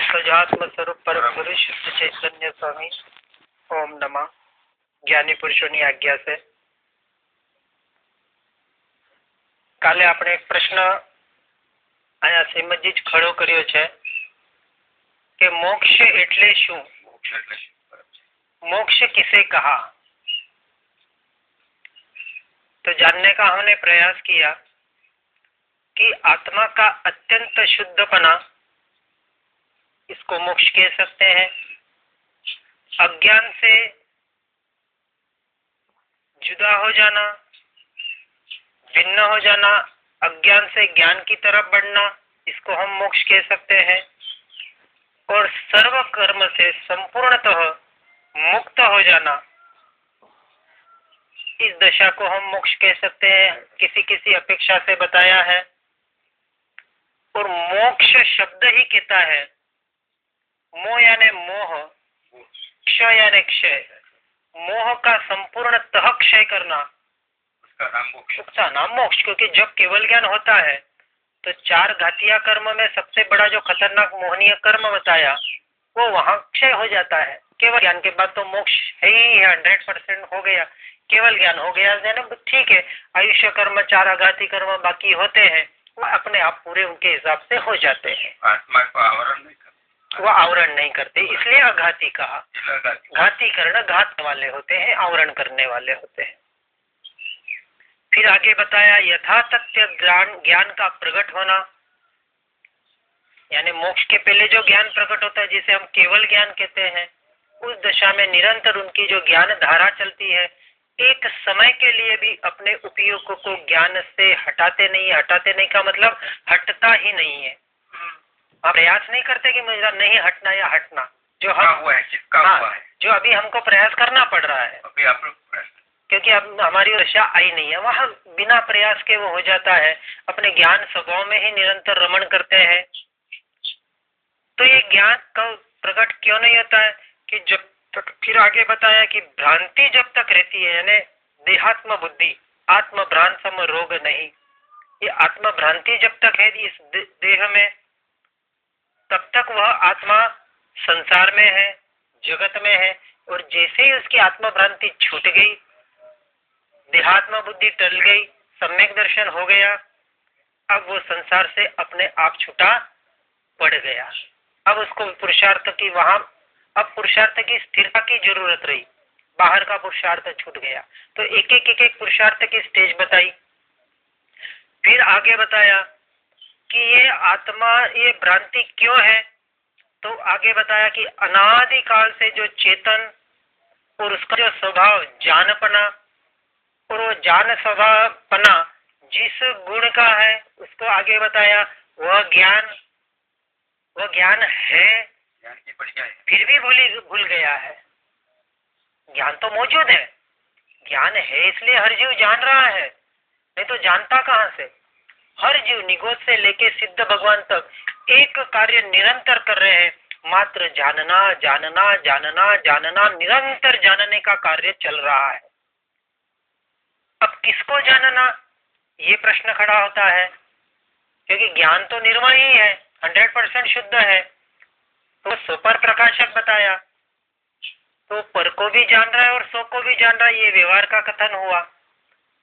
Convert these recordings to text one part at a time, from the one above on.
सजात्म स्वरूप परम पुरुष शुद्ध चैतन्य स्वामी ओम नमः। ज्ञानी पुरुषों आज्ञा से काले આપણે એક પ્રશ્ન આયા શ્રીમદજી જ ખડો કર્યો છે કે મોક્ષ એટલે શું, मोक्ष किसे कहा। तो जानने का हमने प्रयास किया कि आत्मा का अत्यंत शुद्धपना, इसको मोक्ष कह सकते हैं। अज्ञान से जुदा हो जाना, भिन्न हो जाना, अज्ञान से ज्ञान की तरफ बढ़ना, इसको हम मोक्ष कह सकते हैं। और सर्व कर्म से संपूर्णतः मुक्त हो जाना, इस दशा को हम मोक्ष कह सकते हैं। किसी किसी अपेक्षा से बताया है। और मोक्ष शब्द ही कहता है, मोह यानी मोह, क्षय यानी क्षय, मोह का संपूर्णतः क्षय करना, उसका नाम मोक्ष। क्योंकि जब केवल ज्ञान होता है तो चार घातिया कर्म में सबसे बड़ा जो खतरनाक मोहनीय कर्म बताया वो वहां क्षय हो जाता है। केवल ज्ञान के बाद तो मोक्ष है ही, 100% हो गया, केवल ज्ञान हो गया। ठीक है, आयुष्य कर्म, चार आघाती कर्म बाकी होते हैं, वो अपने आप पूरे उनके हिसाब से हो जाते हैं। आत्मा को आवरण नहीं करते, वो आवरण नहीं करते, इसलिए अघाती कहा। घाती कर्ण घात वाले होते हैं, आवरण करने वाले होते हैं। फिर आगे बताया यथातथ्य ज्ञान का प्रकट होना, यानी मोक्ष के पहले जो ज्ञान प्रकट होता है जिसे हम केवल ज्ञान कहते हैं, उस दशा में निरंतर उनकी जो ज्ञान धारा चलती है, एक समय के लिए भी अपने उपयोगों को ज्ञान से हटाते नहीं का मतलब हटता ही नहीं है। आप प्रयास नहीं करते कि मुझे नहीं हटना या हटना, जो हुआ है, जो अभी हमको प्रयास करना पड़ रहा है, अभी आप लोग क्योंकि अब हमारी दशा आई नहीं है, वहां बिना प्रयास के वो हो जाता है। अपने ज्ञान स्वभाव में ही निरंतर रमण करते हैं। तो ये ज्ञान का प्रकट क्यों नहीं होता है कि जब तक, फिर आगे बताया कि भ्रांति जब तक रहती है, यानी देहात्म बुद्धि, आत्म भ्रांत सम रोग नहीं, ये आत्म भ्रांति जब तक है इस देह में, तब तक वह आत्मा संसार में है, जगत में है। और जैसे ही उसकी आत्म भ्रांति छूट गई, देहात्म बुद्धि टल गई, सम्यक दर्शन हो गया, अब वो संसार से अपने आप छूटा पड़ गया। अब उसको पुरुषार्थ की वहां, अब पुरुषार्थ की स्थिरता की जरूरत रही, बाहर का पुरुषार्थ छूट गया। तो एक एक पुरुषार्थ की स्टेज बताई। फिर आगे बताया कि ये आत्मा, ये भ्रांति क्यों है। तो आगे बताया कि अनादि काल से जो चेतन और उसका जो स्वभाव जानपना, और वो जान स्वभावपना जिस गुण का है, उसको आगे बताया वह ज्ञान है, फिर भी भूल गया है। ज्ञान तो मौजूद है, ज्ञान है इसलिए हर जीव जान रहा है, नहीं तो जानता कहां से। हर जीव निगोद से लेके सिद्ध भगवान तक एक कार्य निरंतर कर रहे हैं, मात्र जानना जानना जानना जानना, निरंतर जानने का कार्य चल रहा है। अब किसको जानना, ये प्रश्न खड़ा होता है, क्योंकि ज्ञान तो निर्मल ही है, 100% शुद्ध है। तो सो पर प्रकाशक बताया, तो पर को भी जान रहा है और सो को भी जान रहा है, ये व्यवहार का कथन हुआ।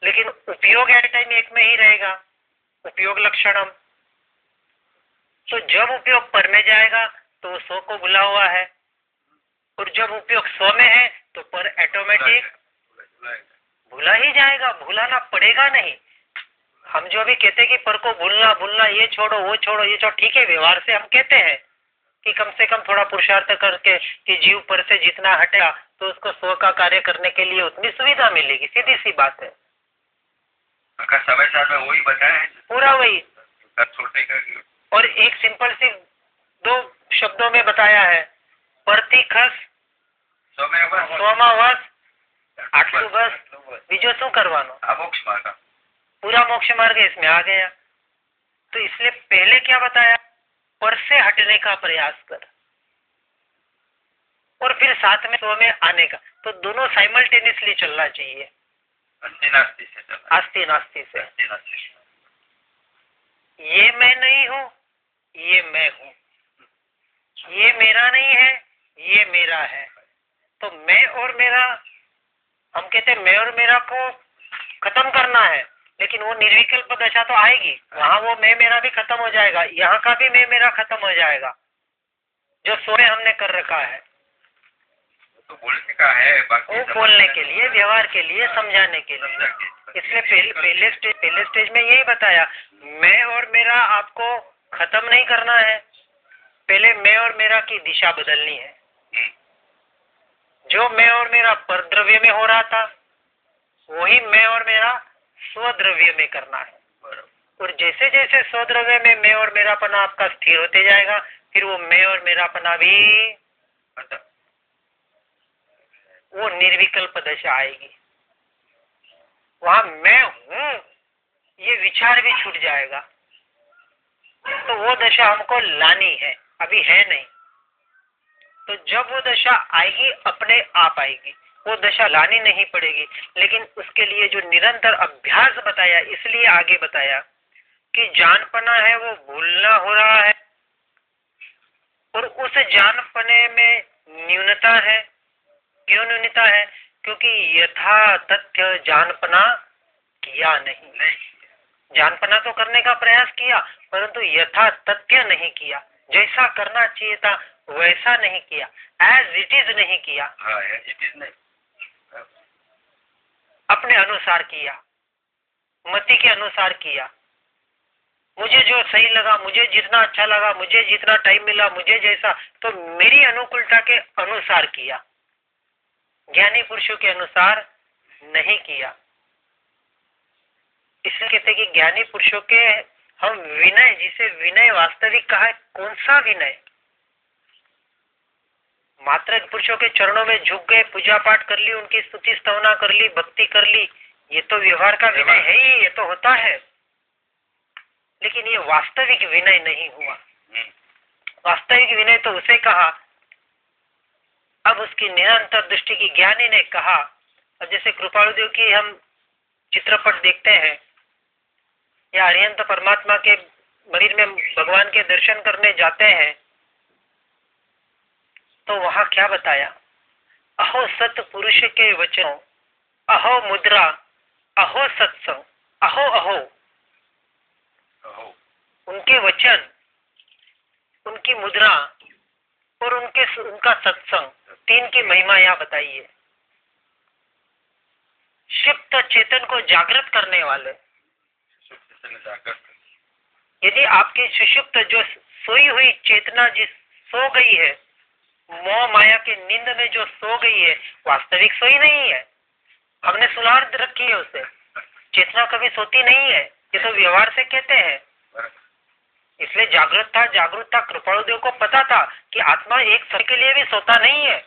लेकिन उपयोग एट टाइम एक में ही रहेगा, उपयोग लक्षणम। तो जब उपयोग पर में जाएगा तो सो को भुला हुआ है, और जब उपयोग सो में है तो पर ऑटोमेटिक भूला ही जाएगा, भूलाना पड़ेगा नहीं। हम जो भी कहते हैं कि पर को भूलना, ये छोड़ो वो छोड़ो ये छोड़ो, ठीक है, व्यवहार से हम कहते हैं कि कम से कम थोड़ा पुरुषार्थ करके कि जीव पर से जितना हटेगा तो उसको स्व का कार्य करने के लिए उतनी सुविधा मिलेगी, सीधी सी बात है। समय साल में वही बताया है, पूरा वही। और एक सिंपल सी 2 शब्दों में बताया है, प्रतिखस सोमावस 800 बस, बीजो शू करवानो, पूरा मोक्ष मार्ग इसमें आ गया। तो इसलिए पहले क्या बताया, पर से हटने का प्रयास कर, और फिर साथ में स्व में आने का। तो दोनों साइमल्टेनियसली चलना चाहिए, आस्ती नास्ती से। ये मैं नहीं हूं, ये मैं हूं। ये मेरा नहीं है, ये मेरा है। तो मैं और मेरा, हम कहते हैं मैं और मेरा को खत्म करना है, लेकिन वो निर्विकल्प दशा तो आएगी, वहां वो मैं मेरा भी खत्म हो जाएगा, यहाँ का भी मैं मेरा खत्म हो जाएगा, जो स्वयं हमने कर रखा है। तो बोलने का है, बाकी वो बोलने के लिए, व्यवहार के लिए, समझाने के लिए। इसलिए पहले स्टेज में यही बताया, मैं और मेरा आपको खत्म नहीं करना है, पहले मैं और मेरा की दिशा बदलनी है। जो मैं और मेरा परद्रव्य में हो रहा था, वही मैं और मेरा स्वद्रव्य में करना है। और जैसे जैसे स्वद्रव्य में मैं और मेरापना आपका स्थिर होते जाएगा, फिर वो मैं और मेरापना भी, वो निर्विकल्प दशा आएगी। वहां मैं हूं ये विचार भी छूट जाएगा। तो वो दशा हमको लानी है, अभी है नहीं। तो जब वो दशा आएगी, अपने आप आएगी, वो दशा लानी नहीं पड़ेगी। लेकिन उसके लिए जो निरंतर अभ्यास बताया, इसलिए आगे बताया कि जानपना है वो भूलना हो रहा है, और उस जानपने में न्यूनता है। क्यों न्यूनता है? क्योंकि यथा तथ्य जानपना किया नहीं। जानपना तो करने का प्रयास किया, परंतु यथा तथ्य नहीं किया, जैसा करना चाहिए था वैसा नहीं किया, एज इट इज नहीं किया। इट इज नहीं, अपने अनुसार किया, मति के अनुसार किया। मुझे जो सही लगा, मुझे जितना अच्छा लगा, मुझे जितना टाइम मिला, मुझे जैसा, तो मेरी अनुकूलता के अनुसार किया, ज्ञानी पुरुषों के अनुसार नहीं किया। इसलिए कहते हैं कि ज्ञानी पुरुषों के हम विनय, जिसे विनय वास्तविक कहा है, कौन सा विनय? मात्र पुरुषों के चरणों में झुक गए, पूजा पाठ कर ली, उनकी स्तुति स्तवना कर ली, भक्ति कर ली, ये तो व्यवहार का विनय है ही, ये तो होता है। लेकिन ये वास्तविक विनय नहीं हुआ। वास्तविक विनय तो उसे कहा, अब उसकी निरंतर दृष्टि की ज्ञानी ने कहा। अब जैसे कृपालुदेव की हम चित्रपट देखते हैं, या अरिहंत परमात्मा के मंदिर में भगवान के दर्शन करने जाते हैं, तो वहां क्या बताया? अहो सत पुरुष के वचनों, अहो मुद्रा, अहो सत्संग, अहो अहो। उनके वचन, उनकी मुद्रा और उनका सत्संग, तीन की महिमा यहाँ बताइए। सुप्त चेतन को जागृत करने वाले। यदि आपकी सुषुप्त जो सोई हुई चेतना जिस सो गई है, मोह माया के नींद में जो सो गई है, वास्तविक सोई नहीं है, हमने सुलार रखी है उसे। चेतना कभी सोती नहीं है, ये तो व्यवहार से कहते हैं। इसलिए जागरूकता कृपालुदेव को पता था कि आत्मा एक समय के लिए भी सोता नहीं है,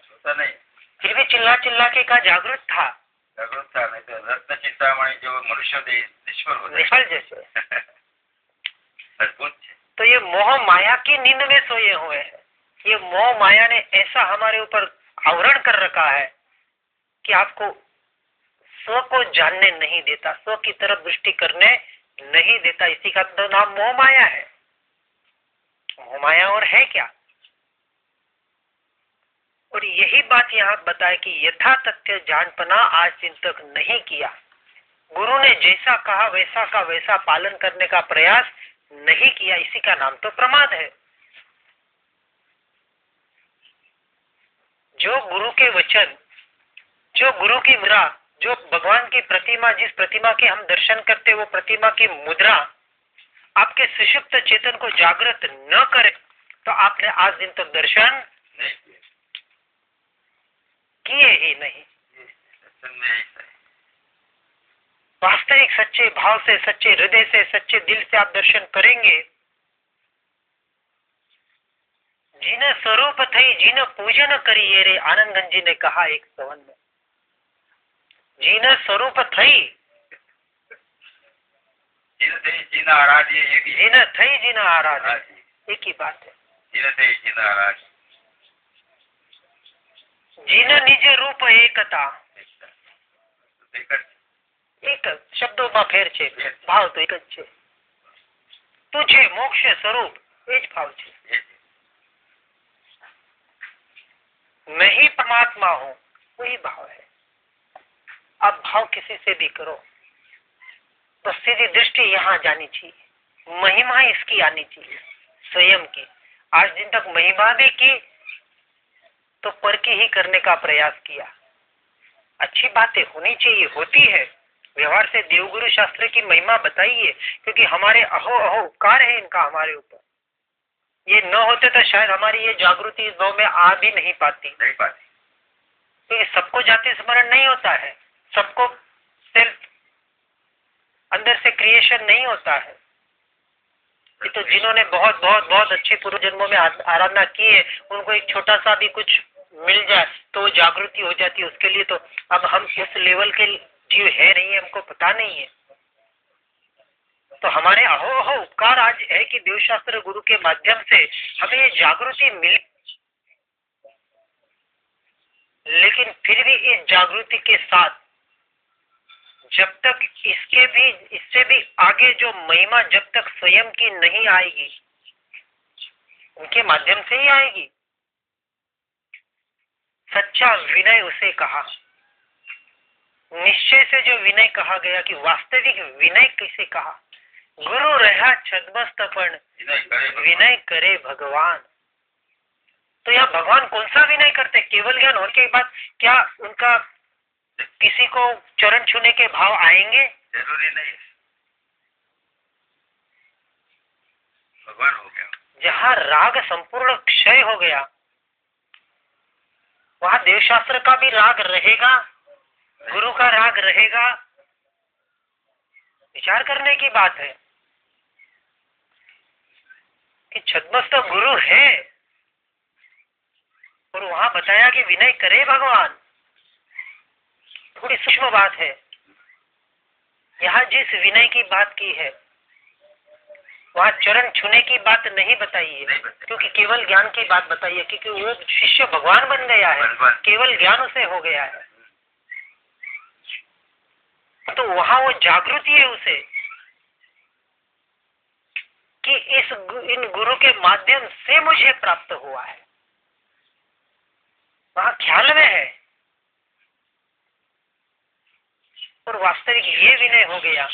फिर भी चिल्ला चिल्ला के कहा जागृत था। नहीं तो रत्न चिंतामणि जो मनुष्य निफल जैसे। तो ये मोह माया की नींद में सोए हुए हैं। ये मोह माया ने ऐसा हमारे ऊपर आवरण कर रखा है कि आपको स्व को जानने नहीं देता, स्व की तरफ दृष्टि करने नहीं देता। इसी का तो नाम मोह माया है। मोह माया और है क्या? और यही बात यहाँ बताए कि यथा तथ्य जानपना आज दिन तक नहीं किया। गुरु ने जैसा कहा वैसा का वैसा पालन करने का प्रयास नहीं किया, इसी का नाम तो प्रमाद है। जो गुरु के वचन, जो गुरु की मुद्रा, जो भगवान की प्रतिमा, जिस प्रतिमा के हम दर्शन करते, वो प्रतिमा की मुद्रा आपके सुषुप्त चेतन को जागृत न करे, तो आपने आज दिन तक दर्शन किए ही नहीं। वास्तविक सच्चे भाव से, सच्चे हृदय से, सच्चे दिल से आप दर्शन करेंगे। जिन स्वरूप थई जिन पूजन करिए रे, आनंदगंज जी ने कहा एक सवन में। जिन स्वरूप थई, जिन थई जिन आराध्य, एक ही बात है। जिन निज रूप एकता, एक शब्दों में फेर छे, भाव तो एक ज छे। તું છે મોક્ષ સ્વરૂપ, એ જ ભાવ છે। मैं ही परमात्मा हूं, वही भाव है। अब भाव किसी से भी करो तो सीधी दृष्टि यहाँ जानी चाहिए, महिमा इसकी आनी चाहिए स्वयं की। आज दिन तक महिमा भी की तो पर की ही करने का प्रयास किया। अच्छी बातें होनी चाहिए, होती है, व्यवहार से देवगुरु शास्त्र की महिमा बताइए, क्योंकि हमारे अहो अहो उपकार है इनका हमारे ऊपर। ये न होते तो शायद हमारी ये जागृति इस भाव में आ भी नहीं पाती। क्योंकि सबको जाति स्मरण नहीं होता है, सबको सेल्फ अंदर से क्रिएशन नहीं होता है। ये तो जिन्होंने बहुत बहुत बहुत अच्छे पूर्व जन्मों में आराधना की है, उनको एक छोटा सा भी कुछ मिल जाए तो जागृति हो जाती है उसके लिए। तो अब हम उस लेवल के जीव है नहीं है, हमको पता नहीं है। तो हमारे अहो अहो उपकार आज है कि देवशास्त्र गुरु के माध्यम से हमें ये जागृति मिली, लेकिन फिर भी इस जागृति के साथ जब तक इससे भी आगे जो महिमा जब तक स्वयं की नहीं आएगी, उनके माध्यम से ही आएगी। सच्चा विनय उसे कहा, निश्चय से जो विनय कहा गया कि वास्तविक विनय किसे कहा। गुरु रहा छद्मस्तपन विनय करे भगवान। तो यहाँ भगवान कौन सा विनय करते? केवल ज्ञान होने के बाद क्या उनका किसी को चरण छूने के भाव आएंगे? जरूरी नहीं, भगवान हो गया। जहाँ राग संपूर्ण क्षय हो गया वहाँ देवशास्त्र का भी राग रहेगा, गुरु का राग रहेगा। विचार करने की बात है कि छद्मस्त गुरु है और वहां बताया कि विनय करे भगवान। थोड़ी सूक्ष्म बात है। यहाँ जिस विनय की बात की है वहाँ चरण छूने की बात नहीं बताई है, क्योंकि केवल ज्ञान की बात बताई है, क्योंकि वो शिष्य भगवान बन गया है, केवल ज्ञान उसे हो गया है। तो वहाँ वो जागृति है उसे कि इन गुरु के माध्यम से मुझे प्राप्त हुआ है, वहाँ ख्याल में है। और वास्तविक ये विनय हो गया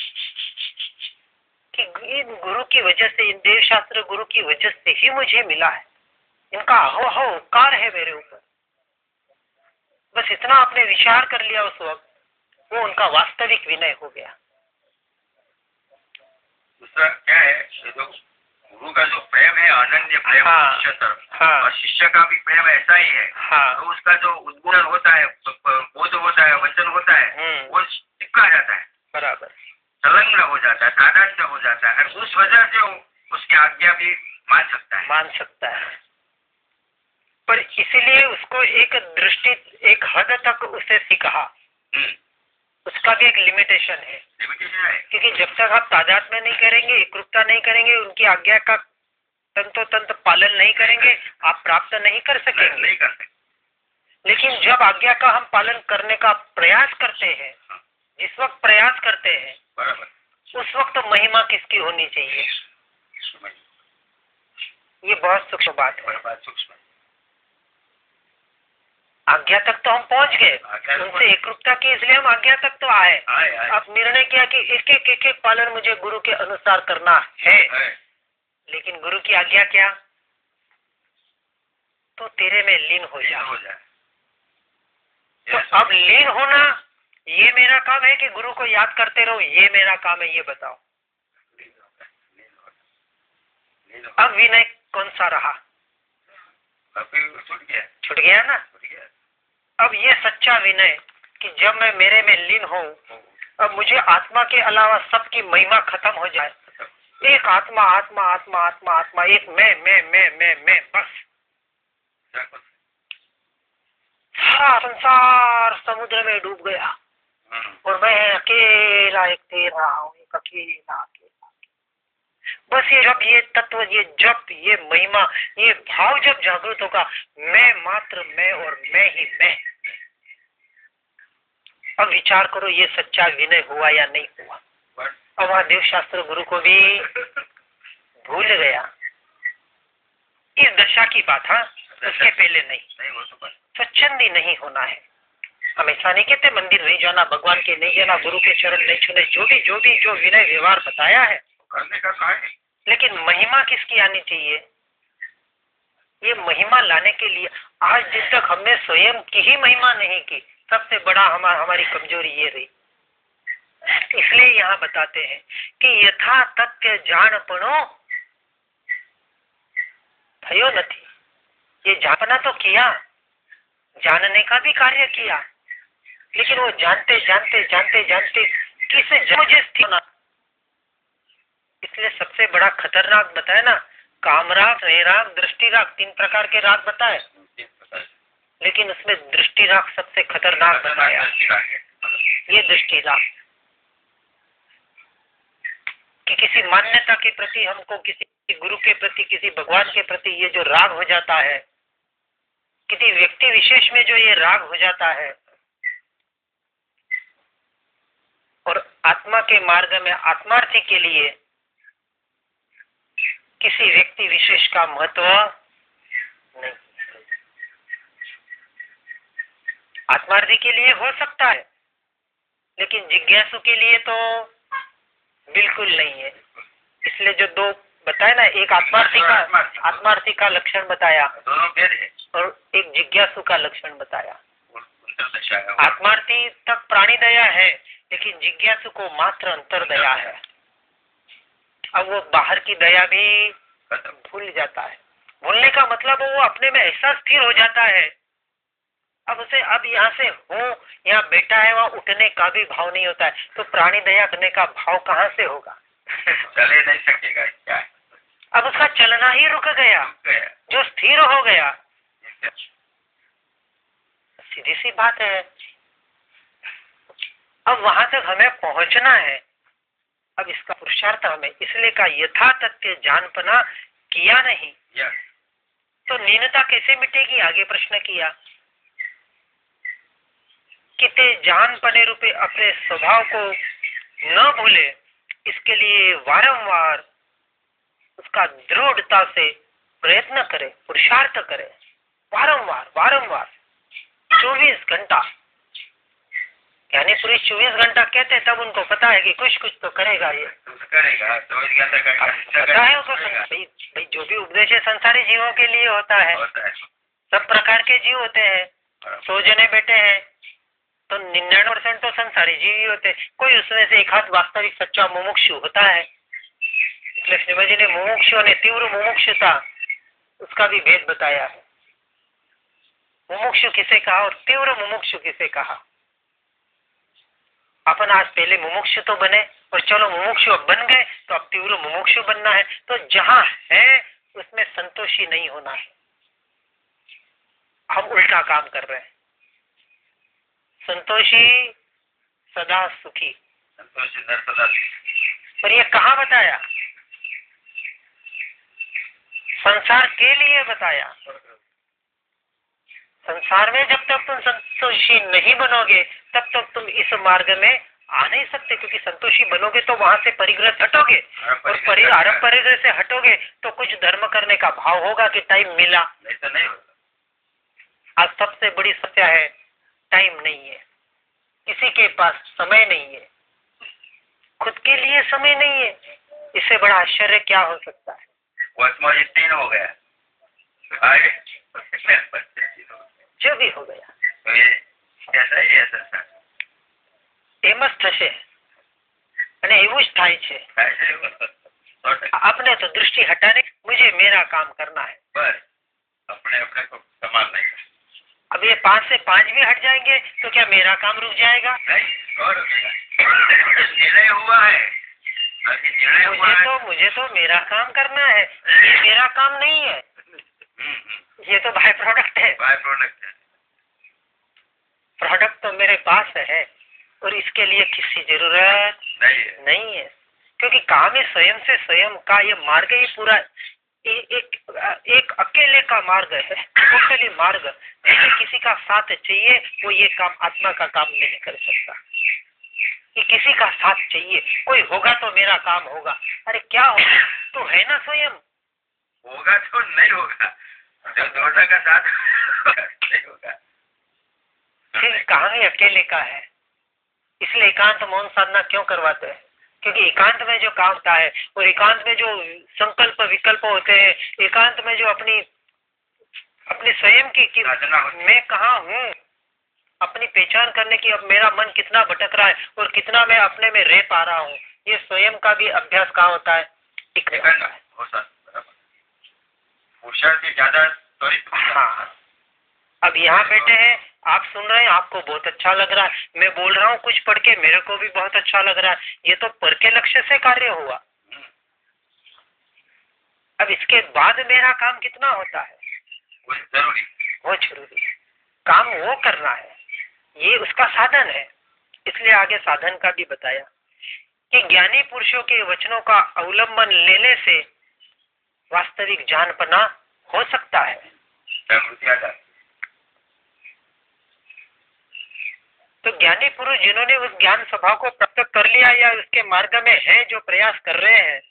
कि इन गुरु की वजह से, इन देवशास्त्र गुरु की वजह से ही मुझे मिला है, इनका अहो अहो उपकार है मेरे ऊपर। बस इतना आपने विचार कर लिया उस वक्त, वो उनका वास्तविक विनय हो गया। दूसरा क्या है, जो गुरु का जो प्रेम है, अनन्य प्रेम, शिष्य तरफ, और शिष्य का भी प्रेम ऐसा ही है। तो उसका जो उद्बोधन होता है, बोध होता है, वचन होता है, वो चिपका जाता है, बराबर संलग्न हो जाता है, तादात्म्य हो जाता है, और उस वजह से उसकी आज्ञा भी मान सकता है। पर इसीलिए उसको एक दृष्टि, एक हद तक उसे सिखा, उसका भी एक लिमिटेशन है। क्योंकि जब तक आप तादात्म्य नहीं करेंगे, एकरूपता नहीं करेंगे, उनकी आज्ञा का तंतोतंत पालन नहीं करेंगे, आप प्राप्त नहीं कर सकेंगे। लेकिन जब आज्ञा का हम पालन करने का प्रयास करते हैं, जिस वक्त प्रयास करते हैं उस वक्त महिमा किसकी होनी चाहिए, ये बहुत सूक्ष्म बात है। आज्ञा तक तो हम पहुंच गए, उनसे एकरूपता की, इसलिए हम आज्ञा तक तो आए। अब निर्णय किया कि एक एक पालन मुझे गुरु के अनुसार करना है। लेकिन गुरु की आज्ञा क्या? तो तेरे में लीन हो जाए। तो अब लीन होना ये मेरा काम है कि गुरु को याद करते रहो, ये मेरा काम है, ये बताओ। अब विनय कौन सा रहा? छूट गया ना। अब ये सच्चा विनय कि जब मैं मेरे में लीन हूँ, अब मुझे आत्मा के अलावा सबकी महिमा खत्म हो जाए। एक आत्मा आत्मा आत्मा आत्मा आत्मा, एक मैं बस। सारा संसार समुद्र में डूब गया और मैं अकेला एक तेरा हूँ, एक अकेला। बस ये जब ये तत्व, ये जप, ये महिमा, ये भाव जब जागृत होगा, मैं मात्र मैं और मैं ही मैं। अब विचार करो ये सच्चा विनय हुआ या नहीं हुआ। अब वहां देवशास्त्र गुरु को भी भूल गया। इस दशा की बात, हाँ उसके पहले नहीं, वो तो बस स्वच्छंद ही नहीं होना है। हम ऐसा नहीं कहते मंदिर नहीं जाना, भगवान के नहीं जाना, गुरु के चरण नहीं छूने, जो विनय व्यवहार बताया है करने का कहा है। लेकिन महिमा किसकी आनी चाहिए? ये महिमा लाने के लिए आज दिन तक हमने स्वयं की ही महिमा नहीं की, सबसे बड़ा हमारी कमजोरी ये रही। इसलिए यहाँ बताते हैं कि यथा तथ्य जानपनो भयो नहीं। ये जानना तो किया, जानने का भी कार्य किया, लेकिन वो जानते जानते जानते जानते किसे मुझे स्थिर होना। इसलिए सबसे बड़ा खतरनाक बताया ना, कामराग, स्नेहराग, दृष्टि राग, 3 प्रकार के राग बताए, लेकिन उसमें दृष्टि राग सबसे खतरनाक बताया। ये दृष्टि राग कि किसी मान्यता के प्रति हमको, किसी गुरु के प्रति, किसी भगवान के प्रति ये जो राग हो जाता है, किसी व्यक्ति विशेष में जो ये राग हो जाता है, और आत्मा के मार्ग में आत्मार्थी के लिए किसी व्यक्ति विशेष का महत्व नहीं। आत्मार्थी के लिए हो सकता है, लेकिन जिज्ञासु के लिए तो बिल्कुल नहीं है। इसलिए जो 2 बताया ना, एक आत्मार्थी का लक्षण बताया और एक जिज्ञासु का लक्षण बताया। आत्मार्थी तक प्राणी दया है, लेकिन जिज्ञासु को मात्र अंतर दया है। अब वो बाहर की दया भी भूल जाता है। भूलने का मतलब वो अपने में ऐसा स्थिर हो जाता है, अब उसे अब यहाँ से हूँ, यहाँ बैठा है, वहाँ उठने का भी भाव नहीं होता है, तो प्राणी दया करने का भाव कहाँ से होगा? चले नहीं सकेगा क्या? अब उसका चलना ही रुक गया, जो स्थिर हो गया। सीधी सी बात है। अब वहां तक हमें पहुंचना है, अब इसका पुरुषार्थ हमें इसलिए का यथा तथ्य जानपना किया नहीं, तो नीनता कैसे मिटेगी? आगे प्रश्न किया कि ते जानपने रूपे अपने स्वभाव को न भूले, इसके लिए वारंवार उसका दृढ़ता से प्रयत्न करे, पुरुषार्थ करे, वारंवार 24 घंटा। यानी पुरुष 24 घंटा कहते तब उनको पता है कि कुछ तो करेगा, ये करेगा, 24 घंटे का पता है उसको। भाई जो भी उपदेश है संसारी जीवों के लिए होता है। सब प्रकार के जीव होते हैं, 100 जने बैठे हैं तो 99% तो संसारी जीव ही होते हैं। कोई उसमें से एक हाथ वास्तविक सच्चा मुमुक्षु होता है। इसलिए श्रीमद जी ने मुमुक्षु और तीव्र मुमुक्षुता उसका भी भेद बताया है। मुमुक्षु किसे कहा और तीव्र मुमुक्षु किसे कहा? अपन आज पहले मुमुक्षु तो बने और चलो मुमुक्षु अब बन गए, तो अब तीव्र मुमुक्षु बनना है। तो जहां है उसमें संतोषी नहीं होना है। हम उल्टा काम कर रहे हैं। संतोषी सदा सुखी, संतोषी सदा। पर ये कहाँ बताया? संसार के लिए बताया। संसार में जब तक तुम संतोषी नहीं बनोगे तब तक तुम इस मार्ग में आ नहीं सकते, क्योंकि संतोषी बनोगे तो वहां से परिग्रह हटोगे, और आरंभ परिग्रह से हटोगे तो कुछ धर्म करने का भाव होगा कि टाइम मिला, नहीं तो नहीं। आज सबसे बड़ी समस्या है टाइम नहीं है, किसी के पास समय नहीं है, खुद के लिए समय नहीं है। इससे बड़ा आश्चर्य क्या हो सकता है? वर्तमान 3 हो गया, जो भी हो गया तो ये कैसा ही है संसार। એમ જ થશે અને એવું જ થાય છે। आपने तो दृष्टि हटाने, मुझे मेरा काम करना है, बस अपने को संभालना है। अब ये 5 से 5 भी हट जाएंगे तो क्या मेरा काम रुक जाएगा? नहीं, और निर्णय हुआ है, मुझे तो मेरा काम करना है, ये मेरा काम नहीं है, ये तो बाय प्रोडक्ट है। प्रोडक्ट तो मेरे पास है और इसके लिए किसी जरूरत नहीं है, क्योंकि काम है स्वयं से स्वयं का। ये मार्ग ही पूरा एक अकेले का मार्ग है, टोटली मार्ग। यदि किसी का साथ चाहिए वो ये काम आत्मा का काम नहीं कर सकता। कि किसी का साथ चाहिए, कोई होगा तो मेरा काम होगा। अरे क्या होगा? तो है ना स्वयं। होगा तो नहीं होगा, जो दोनों का साथ नहीं होगा फिर कहानी अकेले का है। इसलिए एकांत मौन साधना क्यों करवाते हैं? क्योंकि एकांत में जो काम होता है और एकांत में जो संकल्प विकल्प होते हैं, एकांत में जो अपनी स्वयं की मैं कहाँ हूँ, अपनी पहचान करने की, अब मेरा मन कितना भटक रहा है और कितना मैं अपने में रह पा रहा हूँ, ये स्वयं का भी अभ्यास कहाँ होता है? पुरुषार्थ ज्यादा त्वरित। हाँ, अब यहाँ बैठे हैं, आप सुन रहे हैं, आपको बहुत अच्छा लग रहा है, मैं बोल रहा हूँ कुछ पढ़ के, मेरे को भी बहुत अच्छा लग रहा है, ये तो पर के लक्ष्य से कार्य हुआ। अब इसके बाद मेरा काम कितना होता है? वो जरूरी काम वो करना है, ये उसका साधन है। इसलिए आगे साधन का भी बताया कि ज्ञानी पुरुषों के वचनों का अवलंबन लेने से वास्तविक जानपना हो सकता है। तो ज्ञानी पुरुष जिन्होंने उस ज्ञान स्वभाव को प्राप्त कर लिया या उसके मार्ग में है, जो प्रयास कर रहे हैं,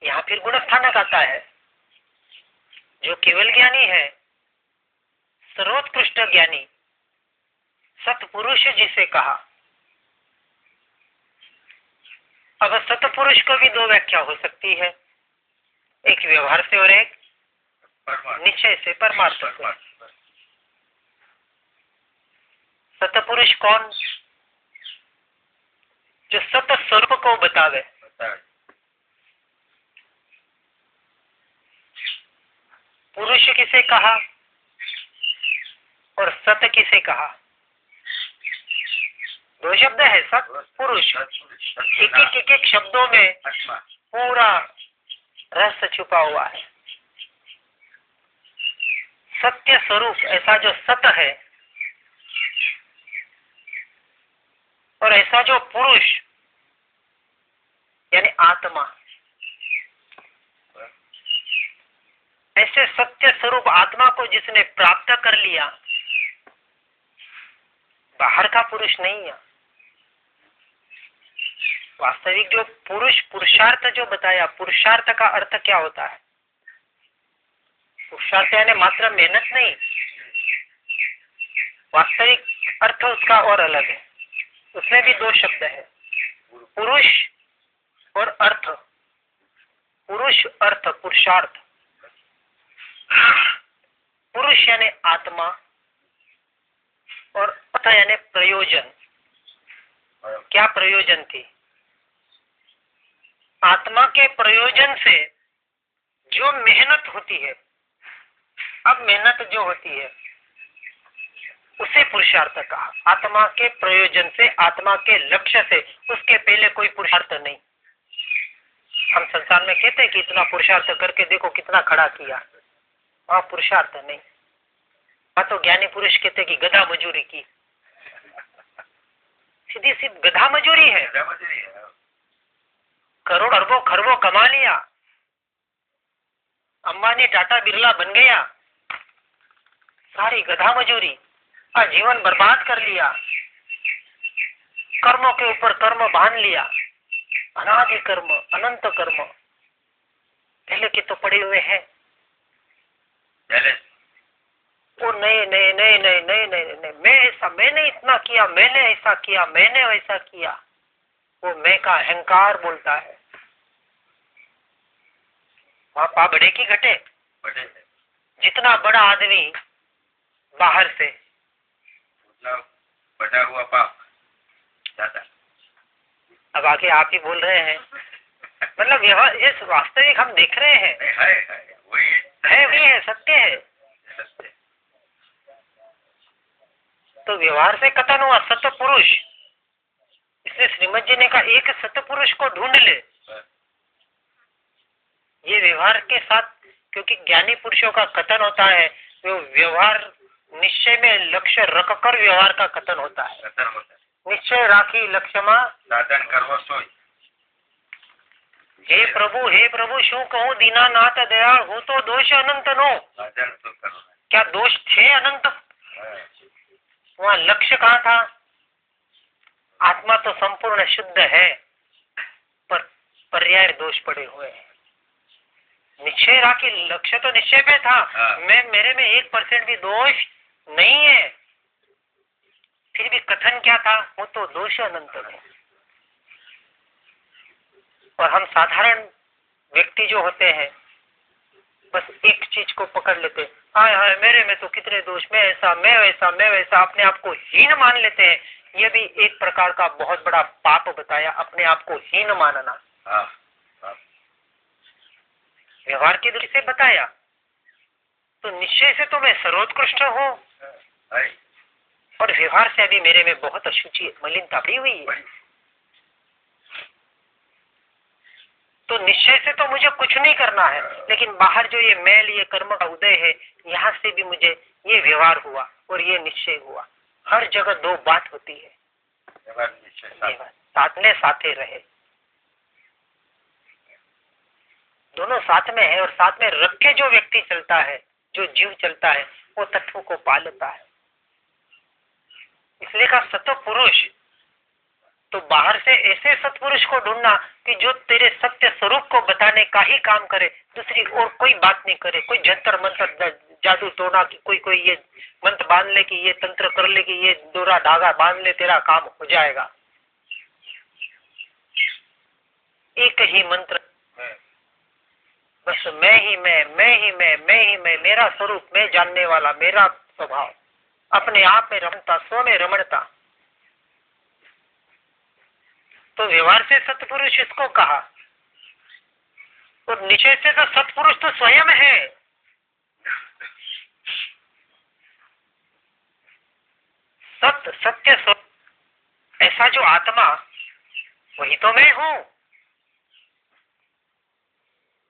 यहाँ फिर गुणस्थानक आता है। जो केवल ज्ञानी है, सर्वोत्कृष्ट ज्ञानी, सतपुरुष जिसे कहा। अब सतपुरुष को भी दो व्याख्या हो सकती है, एक व्यवहार से और एक निश्चय से, परमार्थ से। सतपुरुष कौन? जो सत स्वरूप को बतावे। पुरुष किसे कहा और सत किसे कहा? दो शब्द है, सत पुरुष। एक एक शब्दों में पूरा रहस्य छुपा हुआ है। सत्य स्वरूप ऐसा जो सत है, और ऐसा जो पुरुष यानी आत्मा, ऐसे सत्य स्वरूप आत्मा को जिसने प्राप्त कर लिया, बाहर का पुरुष नहीं है। वास्तविक जो पुरुष पुरुषार्थ जो बताया, पुरुषार्थ का अर्थ क्या होता है? पुरुषार्थ यानी मात्र मेहनत नहीं, वास्तविक अर्थ उसका और अलग है। उसमें भी दो शब्द है, पुरुष और अर्थ। पुरुष अर्थ पुरुषार्थ। पुरुष यानी आत्मा और अर्थ यानी प्रयोजन। क्या प्रयोजन थी? आत्मा के प्रयोजन से जो मेहनत होती है, अब मेहनत जो होती है उसे पुरुषार्थ कहा। आत्मा के प्रयोजन से, आत्मा के लक्ष्य से, उसके पहले कोई पुरुषार्थ नहीं। हम संसार में कहते हैं कि इतना पुरुषार्थ करके देखो कितना खड़ा किया, वहां पुरुषार्थ नहीं। वहां तो ज्ञानी पुरुष कहते कि गधा मजूरी की, सीधी सी गधा मजूरी है। करोड़ अरबों खरबों कमा लिया, अंबानी टाटा बिरला बन गया, सारी गधा मजूरी, जीवन बर्बाद कर लिया, कर्मों के ऊपर कर्म बांध लिया, अनादि कर्म, अनंत कर्म पहले के तो पड़े हुए हैं। वो नहीं नहीं नहीं नहीं नहीं नहीं नहीं, मैं ऐसा, मैंने इतना किया, मैंने ऐसा किया, मैंने वैसा किया, वो मैं का अहंकार बोलता है। वहां पा बड़े की घटे, जितना बड़ा आदमी बाहर से, बटा हुआ पाप ज्यादा। अब आगे आप ही बोल रहे हैं, मतलब यह इस वास्तविक हम देख रहे हैं, वही है, सत्य है। तो व्यवहार से कथन हुआ सतपुरुष, इसलिए श्रीमद जी ने कहा एक सतपुरुष को ढूंढ ले। ये व्यवहार के साथ, क्योंकि ज्ञानी पुरुषों का कथन होता है, वो व्यवहार निश्चय में लक्ष्य रखकर व्यवहार का कथन होता है। निश्चय राखी लक्ष्य में साधन करवो सोई। हे प्रभु शू कहूँ दीनानाथ दयाल, हूँ तो दोष अनंत नो। क्या दोष थे अनंत? वहाँ लक्ष्य कहाँ था? आत्मा तो संपूर्ण शुद्ध है, पर पर्याय दोष पड़े हुए हैं। निश्चय रहा कि लक्ष्य तो निश्चय पे था। मेरे में 1% भी दोष नहीं है, फिर भी कथन क्या था, वो तो दोष अनंत है। और हम साधारण व्यक्ति जो होते हैं बस एक चीज को पकड़ लेते, हाय हाय मेरे में तो कितने दोष, मैं ऐसा मैं वैसा मैं वैसा, अपने आप को हीन मान लेते हैं। ये भी एक प्रकार का बहुत बड़ा पाप बताया, अपने आप को हीन मानना। व्यवहार की दृष्टि से बताया तो निश्चय से तो मैं सर्वोत्कृष्ट हूँ, और व्यवहार से अभी मेरे में बहुत अशुचि मलिनता भी हुई है। तो निश्चय से तो मुझे कुछ नहीं करना है, लेकिन बाहर जो ये मैल, ये कर्म का उदय है, यहाँ से भी मुझे ये व्यवहार हुआ और ये निश्चय हुआ। हर जगह दो बात होती है, साथ में साथे रहे, दोनों साथ में है। और साथ में रख के जो व्यक्ति चलता है, जो जीव चलता है, वो तत्व को पा लेता है। इसलिए का सत्व पुरुष, तो बाहर से ऐसे सत्पुरुष को ढूंढना कि जो तेरे सत्य स्वरूप को बताने का ही काम करे, दूसरी और कोई बात नहीं करे। कोई जंतर मंत्र जादू टोना कि कोई ये मंत्र बांध ले, कि ये तंत्र कर ले, कि ये डोरा धागा बांध ले, तेरा काम हो जाएगा। एक ही मंत्र, बस मैं ही मैं, मेरा स्वरूप, मैं जानने वाला, मेरा स्वभाव, अपने आप में रमता, स्व में रमणता। तो व्यवहार से सत्पुरुष इसको कहा, और निश्चय से तो सत्पुरुष तो स्वयं है। सत्य ऐसा जो आत्मा, वही तो मैं हूं।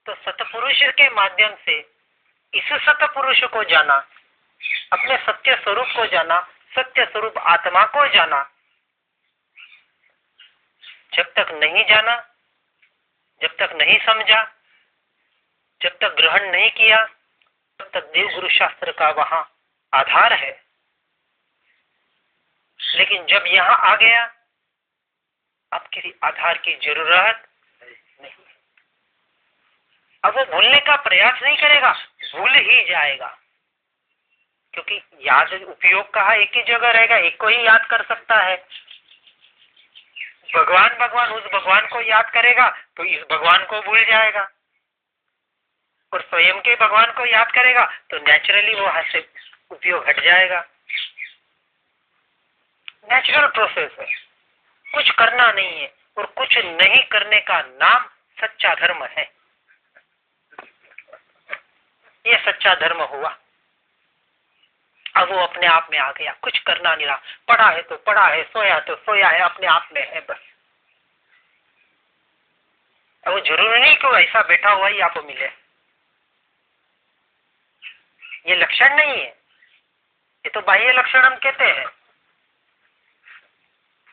तो सत्पुरुष के माध्यम से इस सत्पुरुष को जाना, अपने सत्य स्वरूप को जाना, सत्य स्वरूप आत्मा को जाना। जब तक नहीं जाना, जब तक नहीं समझा, जब तक ग्रहण नहीं किया, तब तक देव गुरु शास्त्र का वहां आधार है। लेकिन जब यहाँ आ गया, अब किसी आधार की जरूरत नहीं। अब वो भूलने का प्रयास नहीं करेगा, भूल ही जाएगा। क्योंकि याद उपयोग का एक ही जगह रहेगा, एक को ही याद कर सकता है। भगवान उस भगवान को याद करेगा तो इस भगवान को भूल जाएगा, और स्वयं के भगवान को याद करेगा तो नेचुरली वो हाथ से उपयोग हट जाएगा। नेचुरल प्रोसेस है, कुछ करना नहीं है, और कुछ नहीं करने का नाम सच्चा धर्म है। ये सच्चा धर्म हुआ। अब वो अपने आप में आ गया, कुछ करना नहीं रहा। पढ़ा है तो पढ़ा है, सोया तो सोया है, अपने आप में है बस। अब वो जरूरी नहीं कि वो ऐसा बैठा हुआ ही आपको मिले, ये लक्षण नहीं है, ये तो बाह्य लक्षण हम कहते हैं।